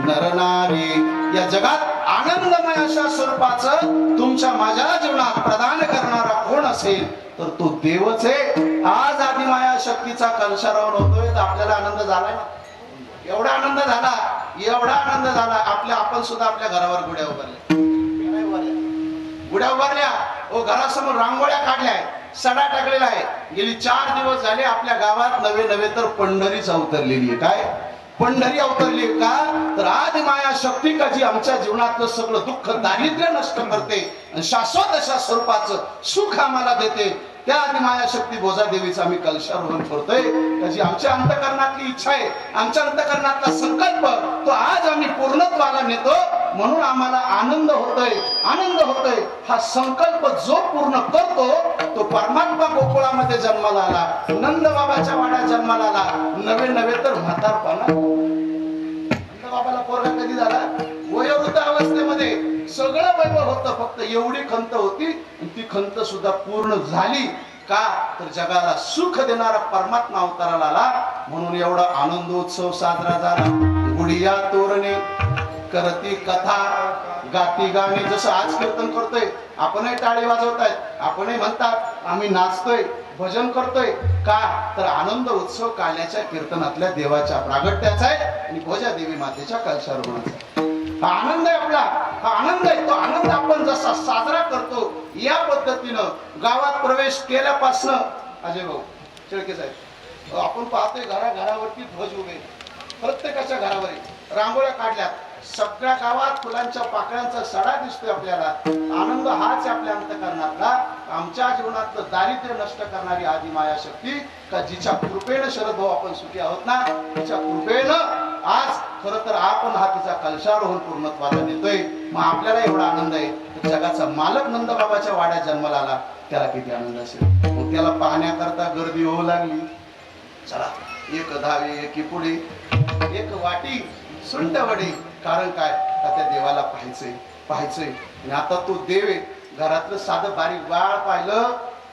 नरनारी. या जगात आनंदमय अशा स्वरूपाचं तुमच्या माझ्या जीवनात प्रदान करणारा कोण असेल तर तो देवच आहे. आज आदिमाया शक्तीचा कलशारोहण होतोय तर आपल्याला आनंद झालाय ना. एवढा आनंद झाला एवढा आनंद झाला. आपण सुद्धा आपल्या घरावर गुड्या उभारल्या. गुड्या उभारल्या. घरासमोर रांगोळ्या काढल्या. सडा टाकलेला आहे. गेली 4 दिवस झाले आपल्या गावात नवे तर पंढरीच अवतरलेली आहे. काय पंढरी अवतरली का तर आदि माया शक्ती का जी आमच्या जीवनातलं सगळं दुःख दारिद्र्य नष्ट करते आणि शाश्वत अशा स्वरूपाचं सुख आम्हाला देते. त्या आदि माया शक्ती भोजा देवीचा आम्ही कलशारोहण करतोय. त्याची आमच्या अंतकरणातली इच्छा आहे आमच्या अंतकरणातला संकल्प तो आज आम्ही पूर्णत्वाला नेतो. म्हणून आम्हाला आनंद होतोय. हा संकल्प जो पूर्ण करतो तो परमात्मा गोकुळामध्ये जन्माला आला. नंद बाबाच्या वाड्यात जन्माला आला. नवे तर म्हातारपणा. नंद बाबाला पोरगा कधी झाला वयोवृद्ध अवस्थेमध्ये. सगळं वैभव होतं फक्त एवढी खंत होती आणि ती खंत सुद्धा पूर्ण झाली. का तर जगाला सुख देणारा परमात्मा अवताराला आला. म्हणून एवढा आनंदोत्सव साजरा झाला. गुढिया तोरणे करती कथा गाती गाणी. जसं आज कीर्तन करतोय आपणही टाळी वाजवतायत आपणही म्हणतात आम्ही नाचतोय भजन करतोय. का तर आनंद उत्सव काल्याच्या कीर्तनातल्या देवाच्या प्रागट्याचा आहे आणि भोजा देवी मातेच्या कलशारोहणाचा. हा आनंद आहे आपला. हा आनंद आहे. तो आनंद आपण जसा साजरा करतो या पद्धतीनं गावात प्रवेश केल्यापासनं अजय भाऊ शेळके साहेब आपण पाहतोय घरावरती ध्वज उभे, प्रत्येकाच्या घरावर रांगोळ्या काढल्यात, सगळ्या गावात फुलांच्या पाकळ्यांचा सडा दिसतोय आपल्याला. आनंद हाच आहे आपल्या अंतःकरणातला. आमच्या जीवनातलं दारिद्र्य नष्ट करणारी आदि माया शक्ती, का जिच्या कृपेनं शरद भाऊ आपण सुखी आहोत ना, तिच्या कृपेनं आज खरं तर आपण हा तिचा कलशारोहण पूर्णत्वाला देतोय. मग आपल्याला एवढा आनंद आहे तर जगाचा मालक नंदबाबाच्या वाड्यात जन्माला आला, त्याला किती आनंद असेल. मग त्याला पाहण्याकरता गर्दी होऊ लागली. चला, एक धावे एकी पुढे, एक वाटी सुंट वडे. कारण काय, का त्या देवाला पाहायचंय. आणि आता तो देव आहे. घरातलं साधं बारीक बाळ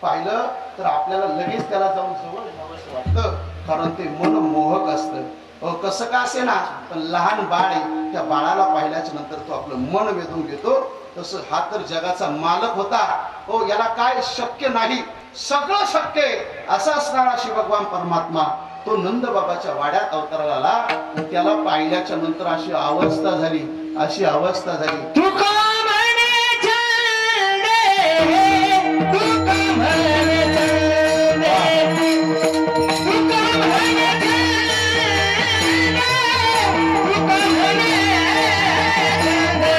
पाहिलं तर आपल्याला लगेच त्याला जाऊन जवळ जावंसं वाटतं, कारण ते मन मोहक असतं. कसं का असे ना, पण लहान बाळ आहे, त्या बाळाला पाहिल्याच्या नंतर तो आपलं मन वेधून घेतो. तसं हा तर जगाचा मालक होता. हो, याला काय शक्य नाही, सगळं शक्य आहे असा असणारा शिव भगवान परमात्मा तो नंद बाबाच्या वाड्यात अवताराला आला. त्याला पाहिल्याच्या नंतर अशी अवस्था झाली. तुका म्हणे चंदे, तुका म्हणे चंदे, तुका म्हणे चंदे, तुका म्हणे चंदे.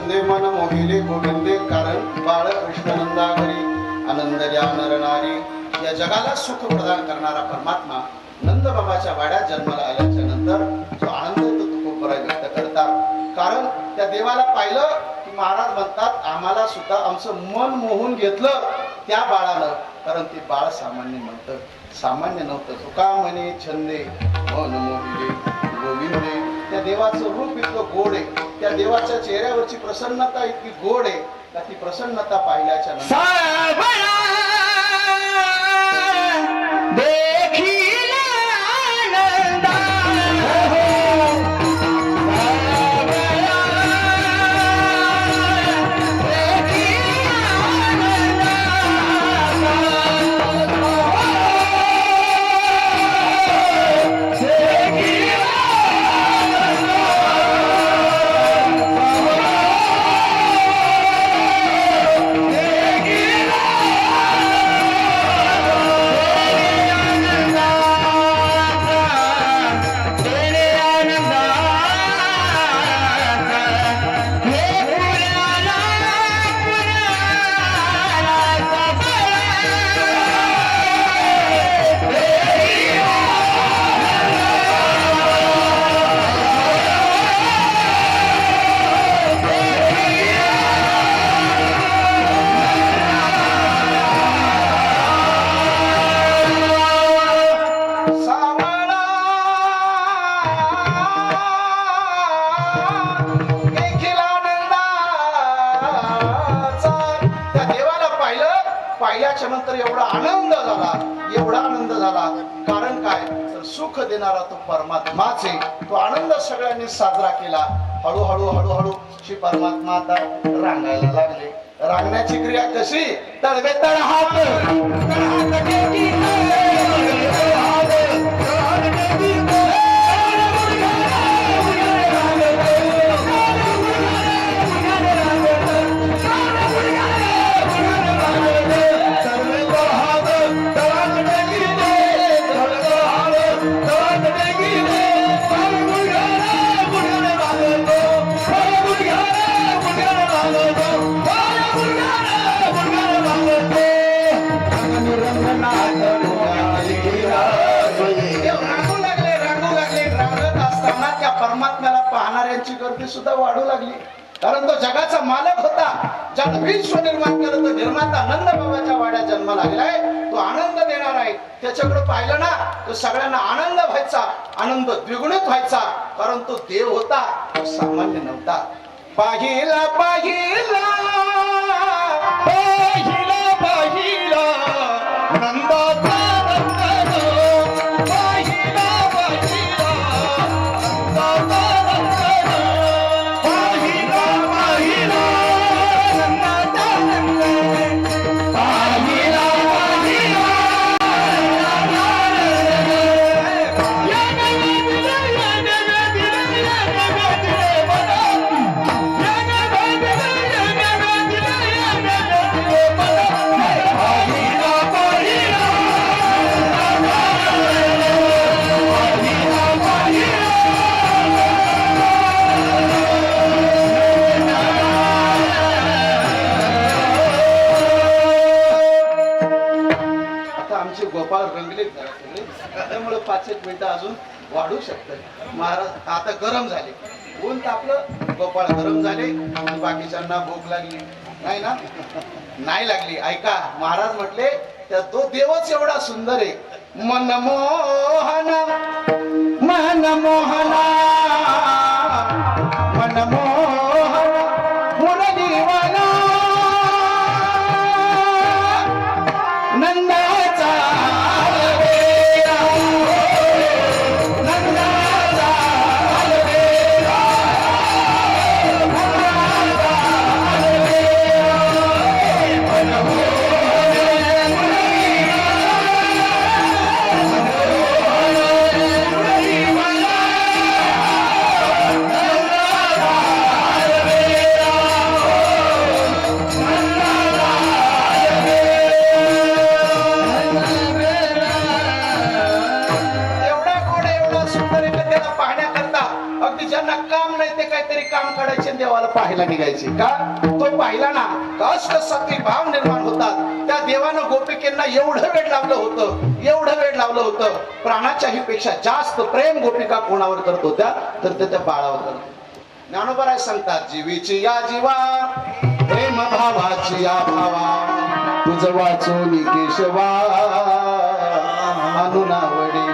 छंदे मन मोहिले गोविंदे, कारण बाळकृष्ण घरी आनंद द्या नर नारी. या जगाला सुख प्रदान करणारा परमात्मा नंद बाबाच्या वाड्यात जन्माला आल्याच्या नंतर जो आनंद आहे तो तुकोबराय व्यक्त करतात. कारण त्या देवाला पाहिलं की महाराज म्हणतात आम्हाला सुद्धा आमचं मन मोहून घेतलं त्या बाळानं. कारण ते बाळ सामान्य नव्हतं. तुका म्हणे छंदे मन मोहिले गोविंदे. त्या देवाचं रूप इतकं गोड आहे, त्या देवाच्या चेहऱ्यावरची प्रसन्नता इतकी गोड आहे का ती प्रसन्नता पाहिल्याच्या नंतर सावळा देखील आनंदा. पाहिल्याच्या नंतर एवढा आनंद झाला. कारण काय तर सुख देणारा तो परमात्माच आहे. तो आनंद सगळ्यांनी साजरा केला. हळूहळू श्री परमात्मा आता रांगायला लागले. रांगण्याची क्रिया कशी? तळवे तळ हात परमात्म्याला पाहणाऱ्यांची गर्दी सुद्धा वाढू लागली. कारण तो जगाचा मालक होता. ज्यानं विश्व निर्माण केलं तो निर्माता नंद बाबाच्या वाड्यात जन्माला आलेलाय. तो आनंद देणार आहे. त्याच्याकडे पाहिलं ना तो सगळ्यांना आनंद व्हायचा, आनंद द्विगुणित व्हायचा. कारण तो देव होता, तो सामान्य नव्हता. पाहिला नंदाचा गोपाळ रंगले त्यामुळे 5-1 मिनिटं अजून वाढू शकतं. महाराज आता गरम झाले, ऊन तापलं, गोपाळ गरम झाले. बाकीच्यांना भूक लागली नाही ना? नाही लागली. ऐका, महाराज म्हटले त्या तो देवच एवढा सुंदर आहे. मनमोहन मनमोहन मनमोहन मुरलीवाला नंदाचा करायची का तो पाहिला ना कष्ट सात्विक भाव निर्माण होतात त्या देवानं गोपिकेंना एवढं वेळ लावलं होतं प्राणाच्याही पेक्षा जास्त प्रेम गोपिका कोणावर करत होत्या तर त्या बाळावर करत ज्ञानोबराय सांगतात जीवीची या जीवा प्रेम भावाची या भावा तुझ वाचून केशवा अनुनावडी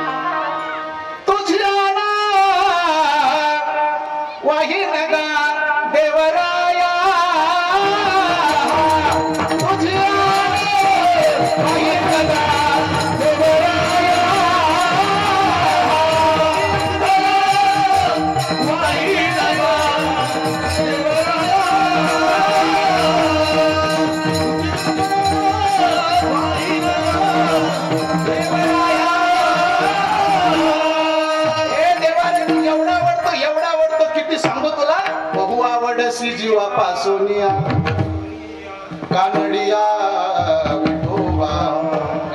तुझी आना वाही नगा देवराया तुझी आना वाही नगा देवराया वाही नगा आवडसी जीवापासून कानडिया विठोबा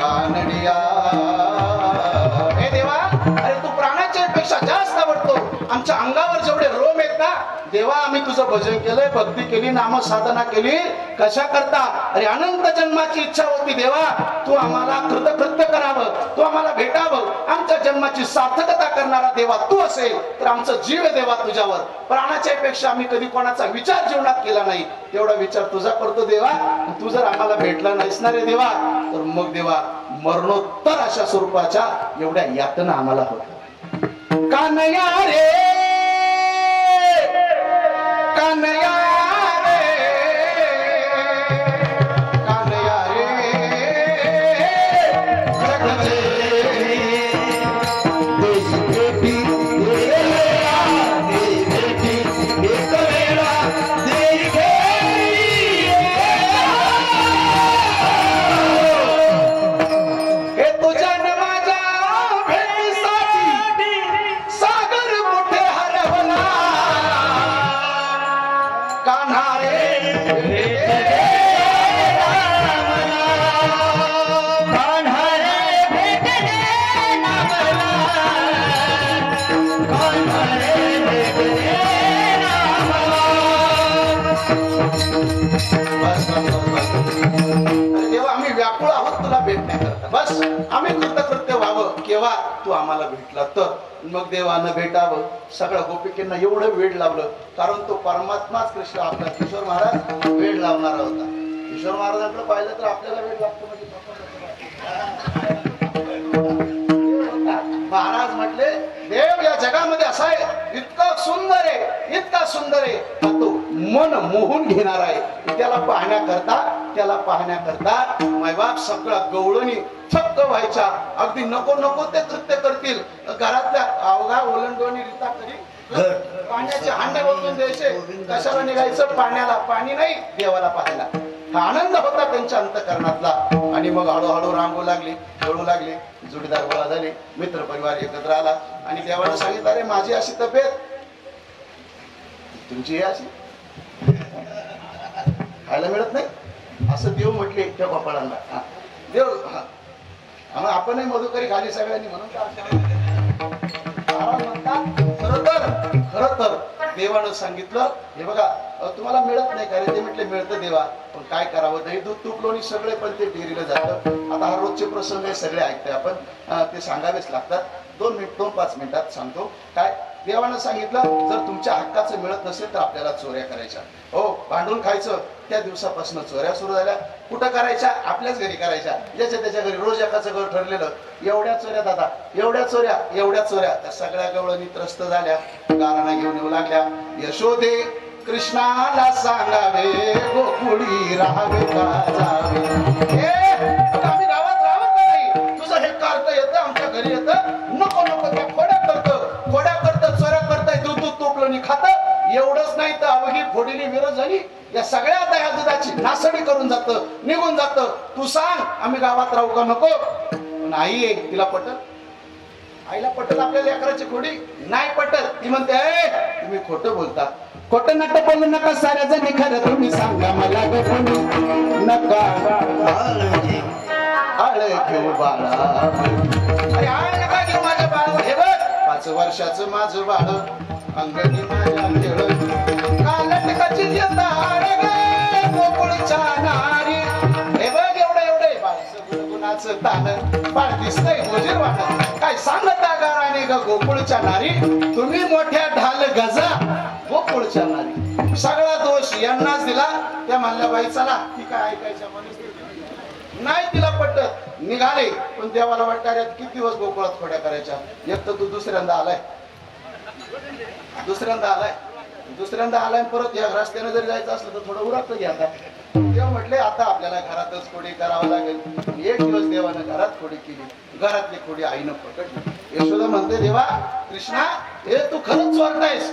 कानडिया हे देवा अरे तू प्राणाच्या पेक्षा जास्त आवडतो आमच्या अंगावर जेवढे रोम आहेत ना देवा आम्ही तुझं भजन केलंय भक्ती केली नामसाधना केली कशा करता अरे अनंत जन्माची इच्छा होती देवा तू आम्हाला कृतकृत्य करावं तू आम्हाला भेटावं आमच्या जन्माची सार्थकता करणारा देवा तू असेल तर आमचं जीव आहे देवा तुझ्यावर प्राणाच्या पेक्षा आम्ही कधी कोणाचा विचार जीवनात केला नाही तेवढा विचार तुझा करतो देवा तू जर आम्हाला भेटला नाहीस ना रे देवा तर मग देवा मरणोत्तर अशा स्वरूपाच्या एवढ्या यातना आम्हाला होत्या कानया रे कानया देवा आम्ही व्याकुळ आहोत तुला भेटण्याकरता बस आम्ही कृतकृत्य व्हावं केव्हा तू आम्हाला भेटला तर मग देवानं भेटावं सगळ्या गोपिकेंना एवढं वेळ लावलं कारण तो परमात्माच कृष्ण आपला किशोर महाराज वेळ लावणारा होता किशोर महाराजांकडे पाहिलं तर आपल्याला वेळ लागतो म्हणजे महाराज म्हटले देव या जगामध्ये असा आहे इतका सुंदर आहे तो मन मोहून घेणार आहे त्याला पाहण्याकरता मायबाप सगळा गवळणी थक्क व्हायच्या अगदी नको ते कृत्य करतील घरातल्या अवघा ओलंडवणी रीता करी पाण्याचे हांडे ओतून द्यायचे कशाला निघायचं पाण्याला पाणी नाही देवाला पाहायला हा आनंद होता त्यांच्या अंतःकरणातला आणि मग हळूहळू रांगू लागली खेळू लागले जोडीदार गोळा झाले मित्र परिवार एकत्र आला आणि देवाला सांगितलं अरे माझी अशी तब्येत तुमची अशी खायला मिळत नाही असं देव म्हटले त्या गोपाळांना देव आपणही मधुकरी खाली सगळ्यांनी म्हणून खर तर देवानं सांगितलं हे बघा तुम्हाला मिळत नाही का रे ते म्हटले मिळतं देवा पण काय करावं दही दूध तूप लोणी सगळे पण ते डेअरीला जातं आता हा रोजचे प्रसंग हे सगळे ऐकतोय आपण ते सांगावेच लागतात 2-5 मिनिटात सांगतो काय देवानं सांगितलं जर तुमच्या हक्काचं मिळत नसेल तर आपल्याला चोऱ्या करायच्या हो भांडून खायचं त्या दिवसापासून चोऱ्या सुरू झाल्या कुठं करायच्या आपल्याच घरी करायच्या ज्याच्या त्याच्या घरी रोज एकाचं घर ठरलेलं एवढ्या चोऱ्या दादा एवढ्या चोऱ्या त्या सगळ्या गवळणी त्रस्त झाल्या गाराणा घेऊन येऊ लागल्या यशोदे कृष्णाला सांगावे गोकुळी राहावे का जावे आम्ही गावात राहत नाही तुझं हे कार्य येतं आमच्या घरी येतं नको त्या खोड्या करतं चोऱ्या करताय दूध तोपलं खात एवढंच नाही तर अवघी फोडीली विरोध झाली या सगळ्या दया दुधाची नासडी करून जात निघून जात तू सांग आम्ही गावात राहू का नको नाही आहे तिला पटत आईला पटत आपल्या लेकराची खोडी नाही पटत ती म्हणते तुम्ही खोटं बोलता खोटं नका बोलू नका साऱ्या जणी खरं तुम्ही सांगा मला नका आळ घेऊ बाळा अरे आळ नका घेऊ माझ्या बाळावर हे बघ 5 वर्षाचं माझं बाळ अंगणी माझ्या खेळ कालट गुणाची दार गे गोकुळच्या नारी. हे बघ एवढं एवढं बाळचं गुणाचं तान बाळ दिसतंय गोजीर वाटत. काय सांगता गाराने ग गोकुळच्या नारी, तुम्ही मोठ्या ढाल गजा गोकुळच्या नारी. सगळा दोष यांनाच दिला. त्या म्हणल्या बाई चला ती काय ऐकायच्या मनस्थिती नाही तिला पटत. निघाले पण देवाला वाटतं अरे किती दिवस गोकुळात खोड्या करायच्या. एक तर तू दुसऱ्यांदा आलाय दुसऱ्यांदा आलाय परत या रस्त्याने जरी जायचं असलं तर थोडं उरकत घ्या. आता तेव्हा म्हटले आता आपल्याला घरातच खोडी करावं लागेल. एक दिवस देवानं घरात खोडी केली. घरातली खोडी आईनं पकडली. यशोदा म्हणते देवा कृष्णा हे तू खरंच चोरटायस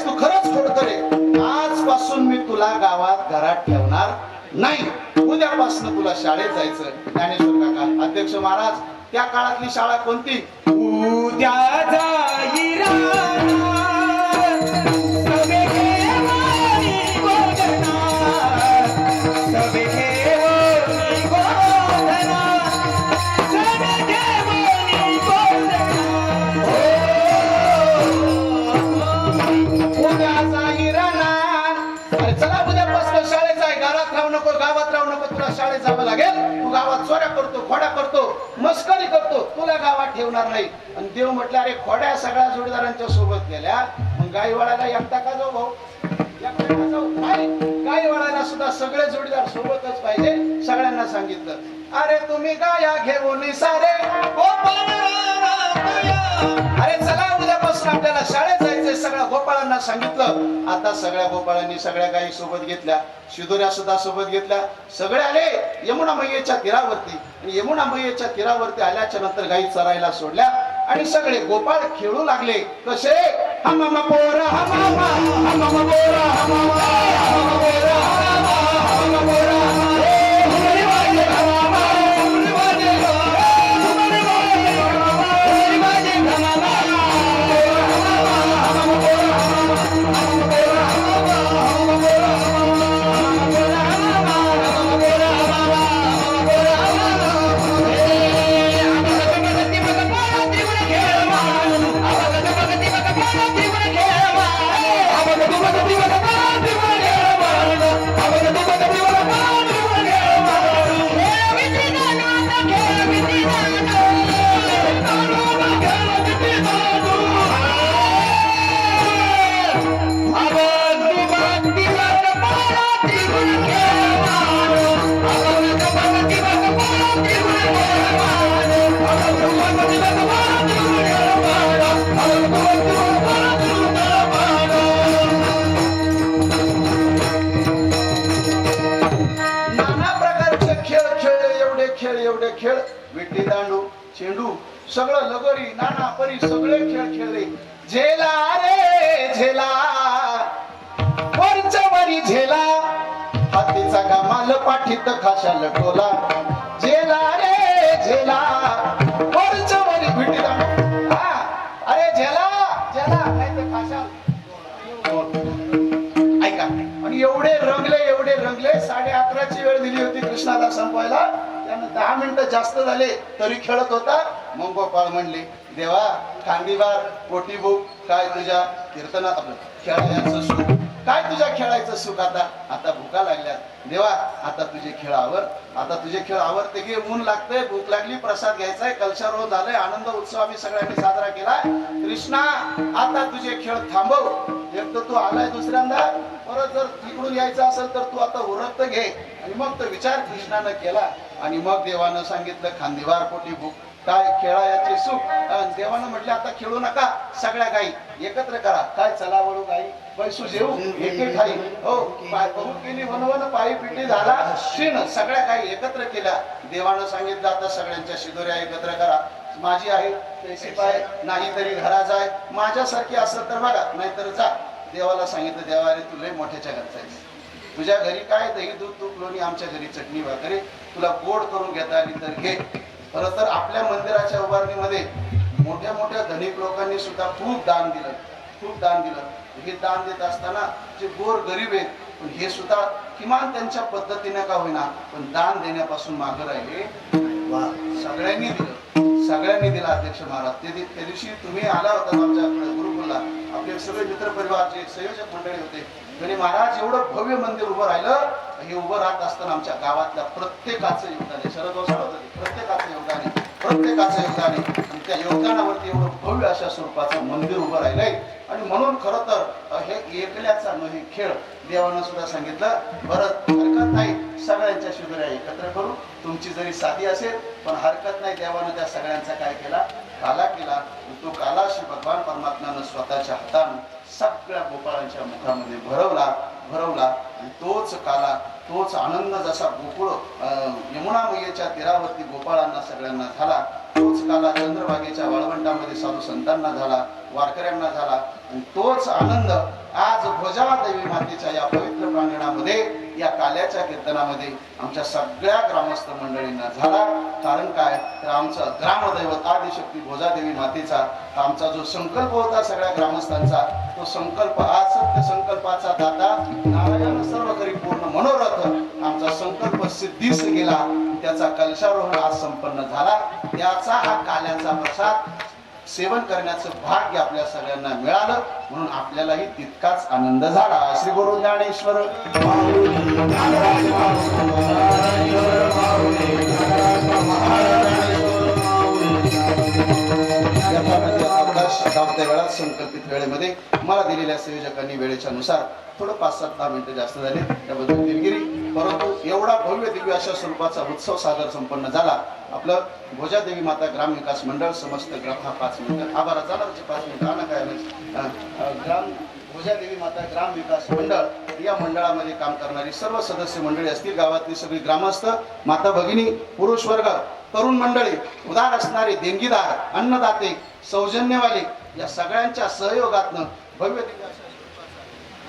तू खरंच खोडकरे. आजपासून मी तुला गावात घरात ठेवणार नाही. उद्यापासून तुला शाळेत जायचं. ज्ञानेश्वर काका अध्यक्ष महाराज त्या काळातली शाळा कोणती? उद्या जाईरा खोड्या करतो मस्करी करतो तुला गावात ठेवणार नाही. आणि देव म्हटलं अरे खोड्या सगळ्या जोडीदारांच्या सोबत गेल्या मग गाई वळायला एकटा का जाऊ भाऊ? एकटा का जाऊ? नाही, गाई वळायला सुद्धा सगळे जोडीदार सोबतच पाहिजे. सगळ्यांना सांगितलं अरे तुम्ही गाया घेऊन सारे अरे चला उद्यापासून आपल्याला शाळेत जायचंय. सगळ्या गोपाळांना सांगितलं. आता सगळ्या गोपाळांनी सगळ्या गायी सोबत घेतल्या. शिदोऱ्या सुद्धा सोबत घेतल्या. सगळे आले यमुना मैयेच्या तीरावरती. आणि यमुना मैयेच्या तीरावरती आल्याच्या नंतर गायी चरायला सोडल्या आणि सगळे गोपाळ खेळू लागले. कसे? हमामा पोरा हमामा हमामा पोरा हमामा हमामा पोरा हमामा हमामा पोरा खेळ विटी दांडू चेंडू सगळं लगोरी नाना परी सगळे खेळ खेळले. झेला रे झेला वरच्या वरी झेला हातीचा कमाल पाठीत खाशाल टोला. झेला रे झेला वरच्या वरी विटी दांडू अरे झेला झेला नाही तर खाशाल. ऐका आणि एवढे रंगले 11:30ची वेळ दिली होती कृष्णाला संपवायला. त्यानं 10 मिनिटं जास्त झाले तरी खेळत होता. मग गोपाळ म्हणले देवा कांदीबार पोटीबुक काय तुझ्या कीर्तना आपलं खेळायचं सुख काय तुझ्या खेळायचं सुख. आता भुका लागल्यात देवा आता तुझे खेळ आवरते की ऊन लागतंय भूक लागली प्रसाद घ्यायचाय कलशारोहण झालंय आनंद उत्सव आम्ही सगळ्यांनी साजरा केला. कृष्णा आता तुझे खेळ थांबव. एक तर तू आलाय दुसऱ्यांदा परत जर तिकडून यायचं असेल तर तू आता उरक्त घे. आणि मग तो विचार कृष्णानं केला आणि मग देवानं सांगितलं खांदीवार पोटी भूक काय खेळायचे सुख. देवानं म्हटले आता खेळू नका सगळ्या गायी एकत्र करा. काय चला वळू गाई बैसू जेऊ एके ठाई हो बहु केली वनवन पायी पिटी झाला शिन. सगळ्या गायी एकत्र केल्या. देवानं सांगितलं आता सगळ्यांच्या शिदोऱ्या एकत्र करा. माझी आहे तैसी पाय नाही तरी घरा जाय. माझ्यासारखी असं तर बघा नाहीतर जा. देवाला सांगितलं देवा रे तू लय मोठ्याच्या घरचा आहेस. तुझ्या घरी काय दही दूध तूप लोणी आमच्या घरी चटणी भाकरी तुला गोड करून घेता आली तर घे. खरं तर आपल्या मंदिराच्या उभारणीमध्ये मोठ्या मोठ्या धनिक लोकांनी सुद्धा खूप दान दिलं. हे दान देत असताना जे गोर गरीब आहेत पण हे सुद्धा किमान त्यांच्या पद्धतीने का होईना पण दान देण्यापासून मागे राहिले. सगळ्यांनी दिलं अध्यक्ष महाराज. त्या दिवशी तुम्ही आला होता आमच्या गुरुकुलात देऊळला आपले सगळे मित्र परिवार जे संयोजक मंडळी होते गणे महाराज एवढं भव्य मंदिर उभं राहिलं. हे उभं राहत असताना आमच्या गावातल्या प्रत्येकाचं योगदान आहे. शरद प्रत्येकाचं योगदान आहे, प्रत्येकाचं योगदान आहे. आणि त्या योगदानावरती एवढं भव्य अशा स्वरूपाचं मंदिर उभं राहिलंय. आणि म्हणून खरं तर हे एकल्याचा नव्हे खेळ देवानं सुद्धा सांगितलं. बरं हरकत नाही सगळ्यांच्या शुद्ध्या एकत्र करू, तुमची जरी साधी असेल पण हरकत नाही. देवानं त्या सगळ्यांचा काय केला, काला केला. तो काला श्री भगवान परमात्म्यानं स्वतःच्या हातानं सगळ्या गोपाळांच्या मुखामध्ये भरवला आणि तोच काला, तोच आनंद जसा गोकुळ यमुना मैयेच्या तीरावरती गोपाळांना सगळ्यांना झाला, तोच काला चंद्रभागेच्या वाळवंटामध्ये साधू संतांना झाला, वारकऱ्यांना झाला. आणि तोच आनंद आज भोजा देवी मातेच्या या पवित्र प्रांगणामध्ये या काल्याच्या कीर्तनामध्ये आमच्या सगळ्या ग्रामस्थ मंडळींना झाला. कारण काय तर आमचं ग्रामदैवत आदिशक्ती भोजादेवी मातेचा आमचा जो संकल्प होता सगळ्या ग्रामस्थांचा, तो संकल्प आज सत्य संकल्पाचा दाता नारायण सर्व करी पूर्ण मनोरथ आमचा संकल्प सिद्धीस गेला. त्याचा कलशारोहण आज संपन्न झाला. त्याचा हा काल्याचा प्रसाद सेवन करण्याचं भाग्य आपल्या सगळ्यांना मिळालं म्हणून आपल्यालाही तितकाच आनंद झाला. श्री गुरु ज्ञानेश्वर वेळात संकल्पित वेळेमध्ये मला दिलेल्या संयोजकांनी वेळेच्या नुसार थोडं 5-7 मिनिटं जास्त झाले त्याबद्दल दिलगिरी. परंतु एवढा भव्य दिव्य अशा स्वरूपाचा उत्सव सादर संपन्न झाला. आपलं भोजादेवी माता ग्राम विकास मंडळ समस्त ग्राम 5 मिनिटं आभार झाला 5 मिनिटं आणा काय ग्राम भोजादेवी माता ग्राम विकास मंडळ या मंडळामध्ये काम करणारी सर्व सदस्य मंडळी असतील, गावातली सगळी ग्रामस्थ, माता भगिनी, पुरुष वर्ग, तरुण मंडळी, उदार असणारे देणगीदार, अन्नदाते, सौजन्यवाले या सगळ्यांच्या सहयोगातनं भव्य दिव्य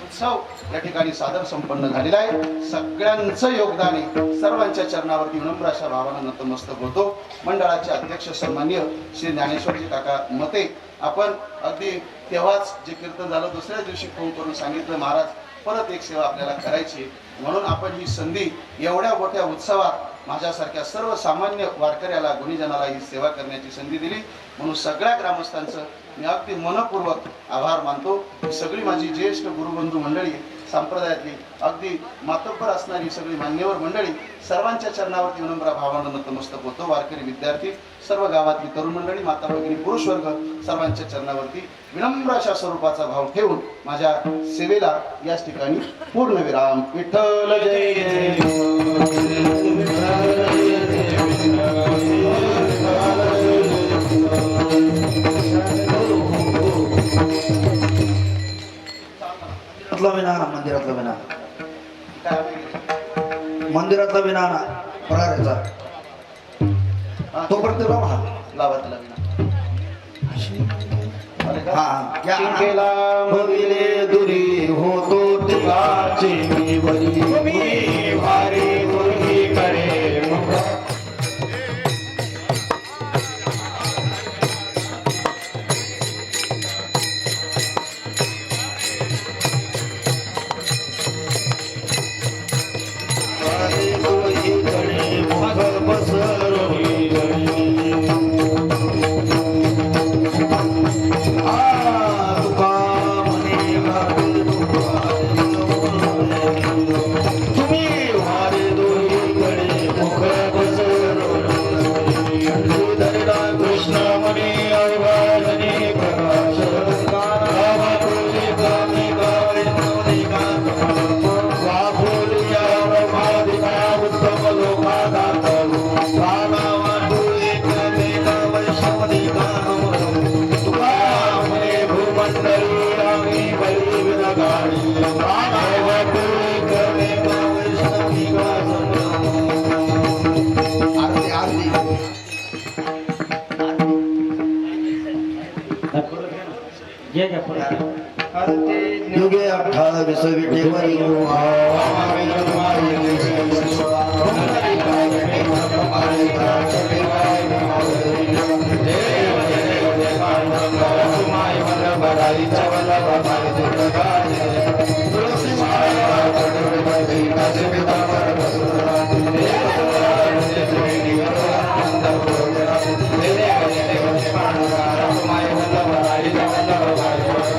उत्सव या ठिकाणी सादर संपन्न झालेला आहे. सगळ्यांचं योगदान आहे. सर्वांच्या चरणावरती विनम्र अशा भावानं नतमस्तक होतो. मंडळाचे अध्यक्ष सन्माननीय श्री ज्ञानेश्वरजी काका मते, आपण अगदी तेव्हाच जे कीर्तन झालं दुसऱ्या दिवशी फोन करून सांगितलं महाराज परत एक सेवा आपल्याला करायची म्हणून आपण ही संधी एवढ्या मोठ्या उत्सवात माझ्यासारख्या सर्वसामान्य वारकऱ्याला गुणीजनाला ही सेवा करण्याची संधी दिली म्हणून सगळ्या ग्रामस्थांचं मी अगदी मनपूर्वक आभार मानतो. सगळी माझी ज्येष्ठ गुरुबंधू मंडळी, संप्रदायातली अगदी मातब्बर असणारी सगळी मान्यवर मंडळी, सर्वांच्या चरणावरती विनम्र भावानं नतमस्तक होतो. वारकरी विद्यार्थी, सर्व गावातली तरुण मंडळी, माता भगिनी, पुरुष वर्ग सर्वांच्या चरणावरती विनम्र अशा स्वरूपाचा भाव ठेवून माझ्या सेवेला याच ठिकाणी पूर्ण विराम. विठ्ठल जय जय मंदिरातला विना प्रकाराचा तो प्रत्येक लावातला केला भविले दुरी होतो तिलाचे मी बरी भारी दुर्गी करे युगे 28 विटेवरी Bye.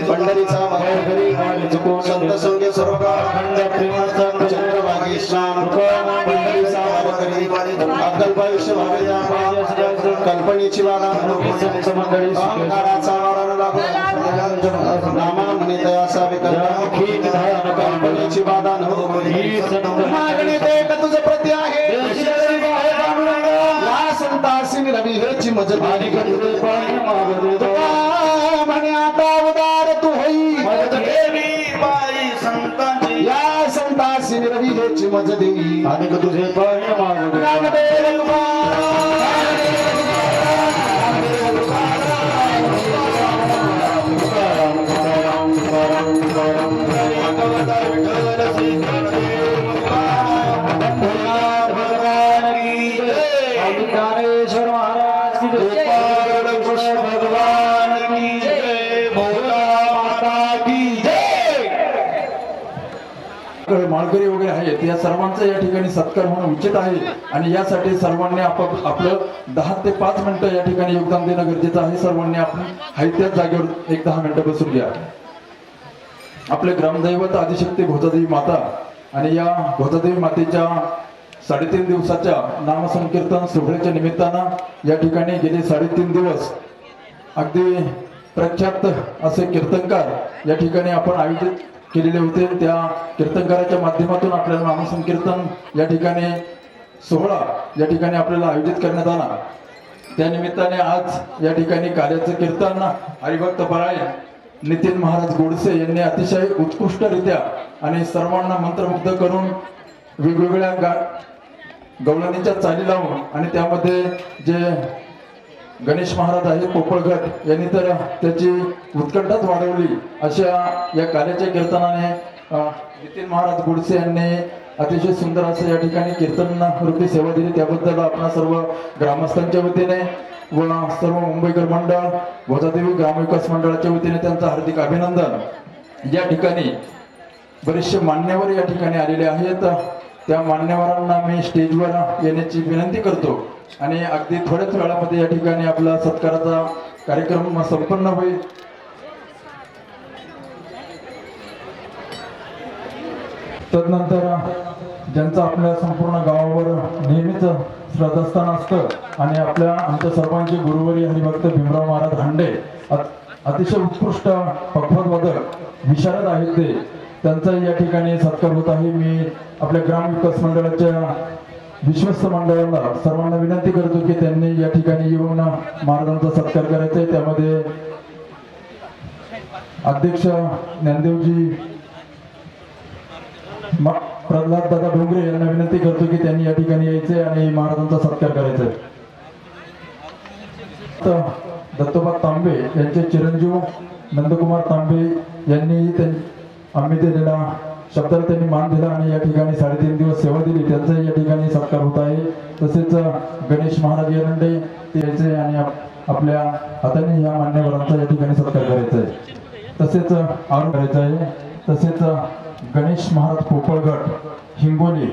पंढरीचा संत संगे सर्वकाळ चंद्रभागी स्नान पंढरीचा अक्कलपायुष्य भावया कल्पनेची वाडा अहंकाराचा वाडा न लागो नामा म्हणित असावे कल्पनेची बाधा न हो मागणी ते तुझं प्रती आहे या संतासी रवी हेची मजत म्हणे आता उदार तू होई या संतासी रवी हेची मज देवी आणि तुझे पण मागू ज्ञानेश्वर महाराज की जय, कृष्ण भगवान की जय, भोला माता की जय. माळकरी वगैरे आहेत या सर्वांचा या ठिकाणी सत्कार होणं उचित आहे आणि यासाठी सर्वांनी आपलं 10 ते 5 मिनिटं या ठिकाणी योगदान देणं गरजेचं आहे. सर्वांनी आपण आहे त्याच जागेवर 1-10 मिनिटं बसून घ्या. आपले ग्रामदैवत आदिशक्ती भोजादेवी माता आणि या भोजादेवी मातेच्या 3.5 दिवसाच्या नामसंकीर्तन सोहळ्याच्या निमित्तानं या ठिकाणी गेले 3.5 दिवस अगदी प्रख्यात असे कीर्तनकार या ठिकाणी आपण आयोजित केलेले होते. त्या कीर्तनकाराच्या माध्यमातून आपल्याला नामसंकीर्तन या ठिकाणी सोहळा या ठिकाणी आपल्याला आयोजित करण्यात आला. त्या निमित्ताने आज या ठिकाणी कार्याचं कीर्तन हरिभक्त परायण नितीन महाराज गोडसे यांनी अतिशय उत्कृष्टरित्या आणि सर्वांना मंत्रमुग्ध करून वेगवेगळ्या गवळणीच्या चाली लावून आणि त्यामध्ये जे गणेश महाराज आहेत पोपळगट यांनी तर त्याची उत्कंठाच वाढवली. अशा या कार्याच्या कीर्तनाने नितीन महाराज गोडसे यांनी अतिशय सुंदर असं या ठिकाणी कीर्तन रूपी सेवा दिली. त्याबद्दल आपण सर्व ग्रामस्थांच्या वतीने व सर्व मुंबईकर मंडळ भोजादेवी ग्रामविकास मंडळाच्या वतीने त्यांचं हार्दिक अभिनंदन. या ठिकाणी बरेचसे मान्यवर या ठिकाणी आलेले आहेत. त्या मान्यवरांना मी स्टेजवर येण्याची विनंती करतो आणि अगदी थोड्याच वेळामध्ये या ठिकाणी आपला सत्काराचा कार्यक्रम संपन्न होईल. तदनंतर ज्यांचं आपल्या संपूर्ण गावावर नेहमीच श्रद्धास्थान असतं आणि आमच्या सर्वांचे गुरुवरी हरिभक्त भीमराव महाराज हांडे अतिशय उत्कृष्ट पखवाजवादक विशारद आहेत ते त्यांचा या ठिकाणी सत्कार होत आहे. मी आपल्या ग्रामविकास मंडळाच्या विश्वस्त मंडळाला सर्वांना विनंती करतो की त्यांनी या ठिकाणी येऊन महाराजांचा सत्कार करायचा आहे. त्यामध्ये अध्यक्ष ज्ञानदेवजी प्रल्हाद दादा डोंगरे यांना विनंती करतो की त्यांनी या ठिकाणी यायचे आणि महाराजांचा सत्कार करायचा आहे. दत्तोबा तांबे यांचे चिरंजीव नंदकुमार तांबे यांनी आम्ही दिलेला शब्दाला त्यांनी मान दिला आणि या ठिकाणी 3.5 दिवस सेवा दिली, त्यांचाही या ठिकाणी सत्कार होत आहे. तसेच गणेश महाराज एरंडे यांचे आणि आपल्या हाताने या मान्यवरांचा या ठिकाणी सत्कार करायचा आहे. तसेच आरोप करायचा आहे. तसेच गणेश महाराज पोपळगट हिंगोली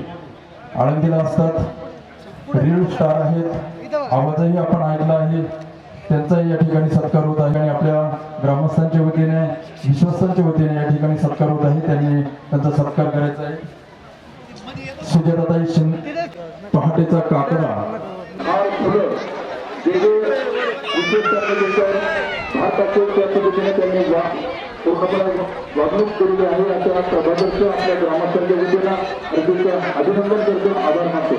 आळंदीला असतात, रील स्टार आहेत, आवाजही आपण ऐकला आहे, त्यांचाही या ठिकाणी सत्कार होत आहे आणि आपल्या ग्रामस्थांच्या वतीने विश्वस्तांच्या वतीने या ठिकाणी सत्कार होत आहे. त्यांनी त्यांचा सत्कार करायचा आहे. सुजाताताई शिंदे पहाटेचा काकडा भारताच्या पद्धतीने त्यांनी पूर्णपणे वागणूक केलेली आहे. अशा प्रभादर्श आपल्या ग्रामस्थांच्या वतीनं हार्दिक अभिनंदन करतो, आभार मानतो.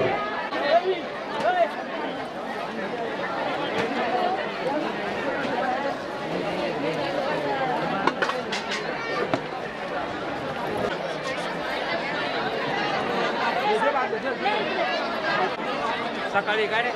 सकाळी काय रे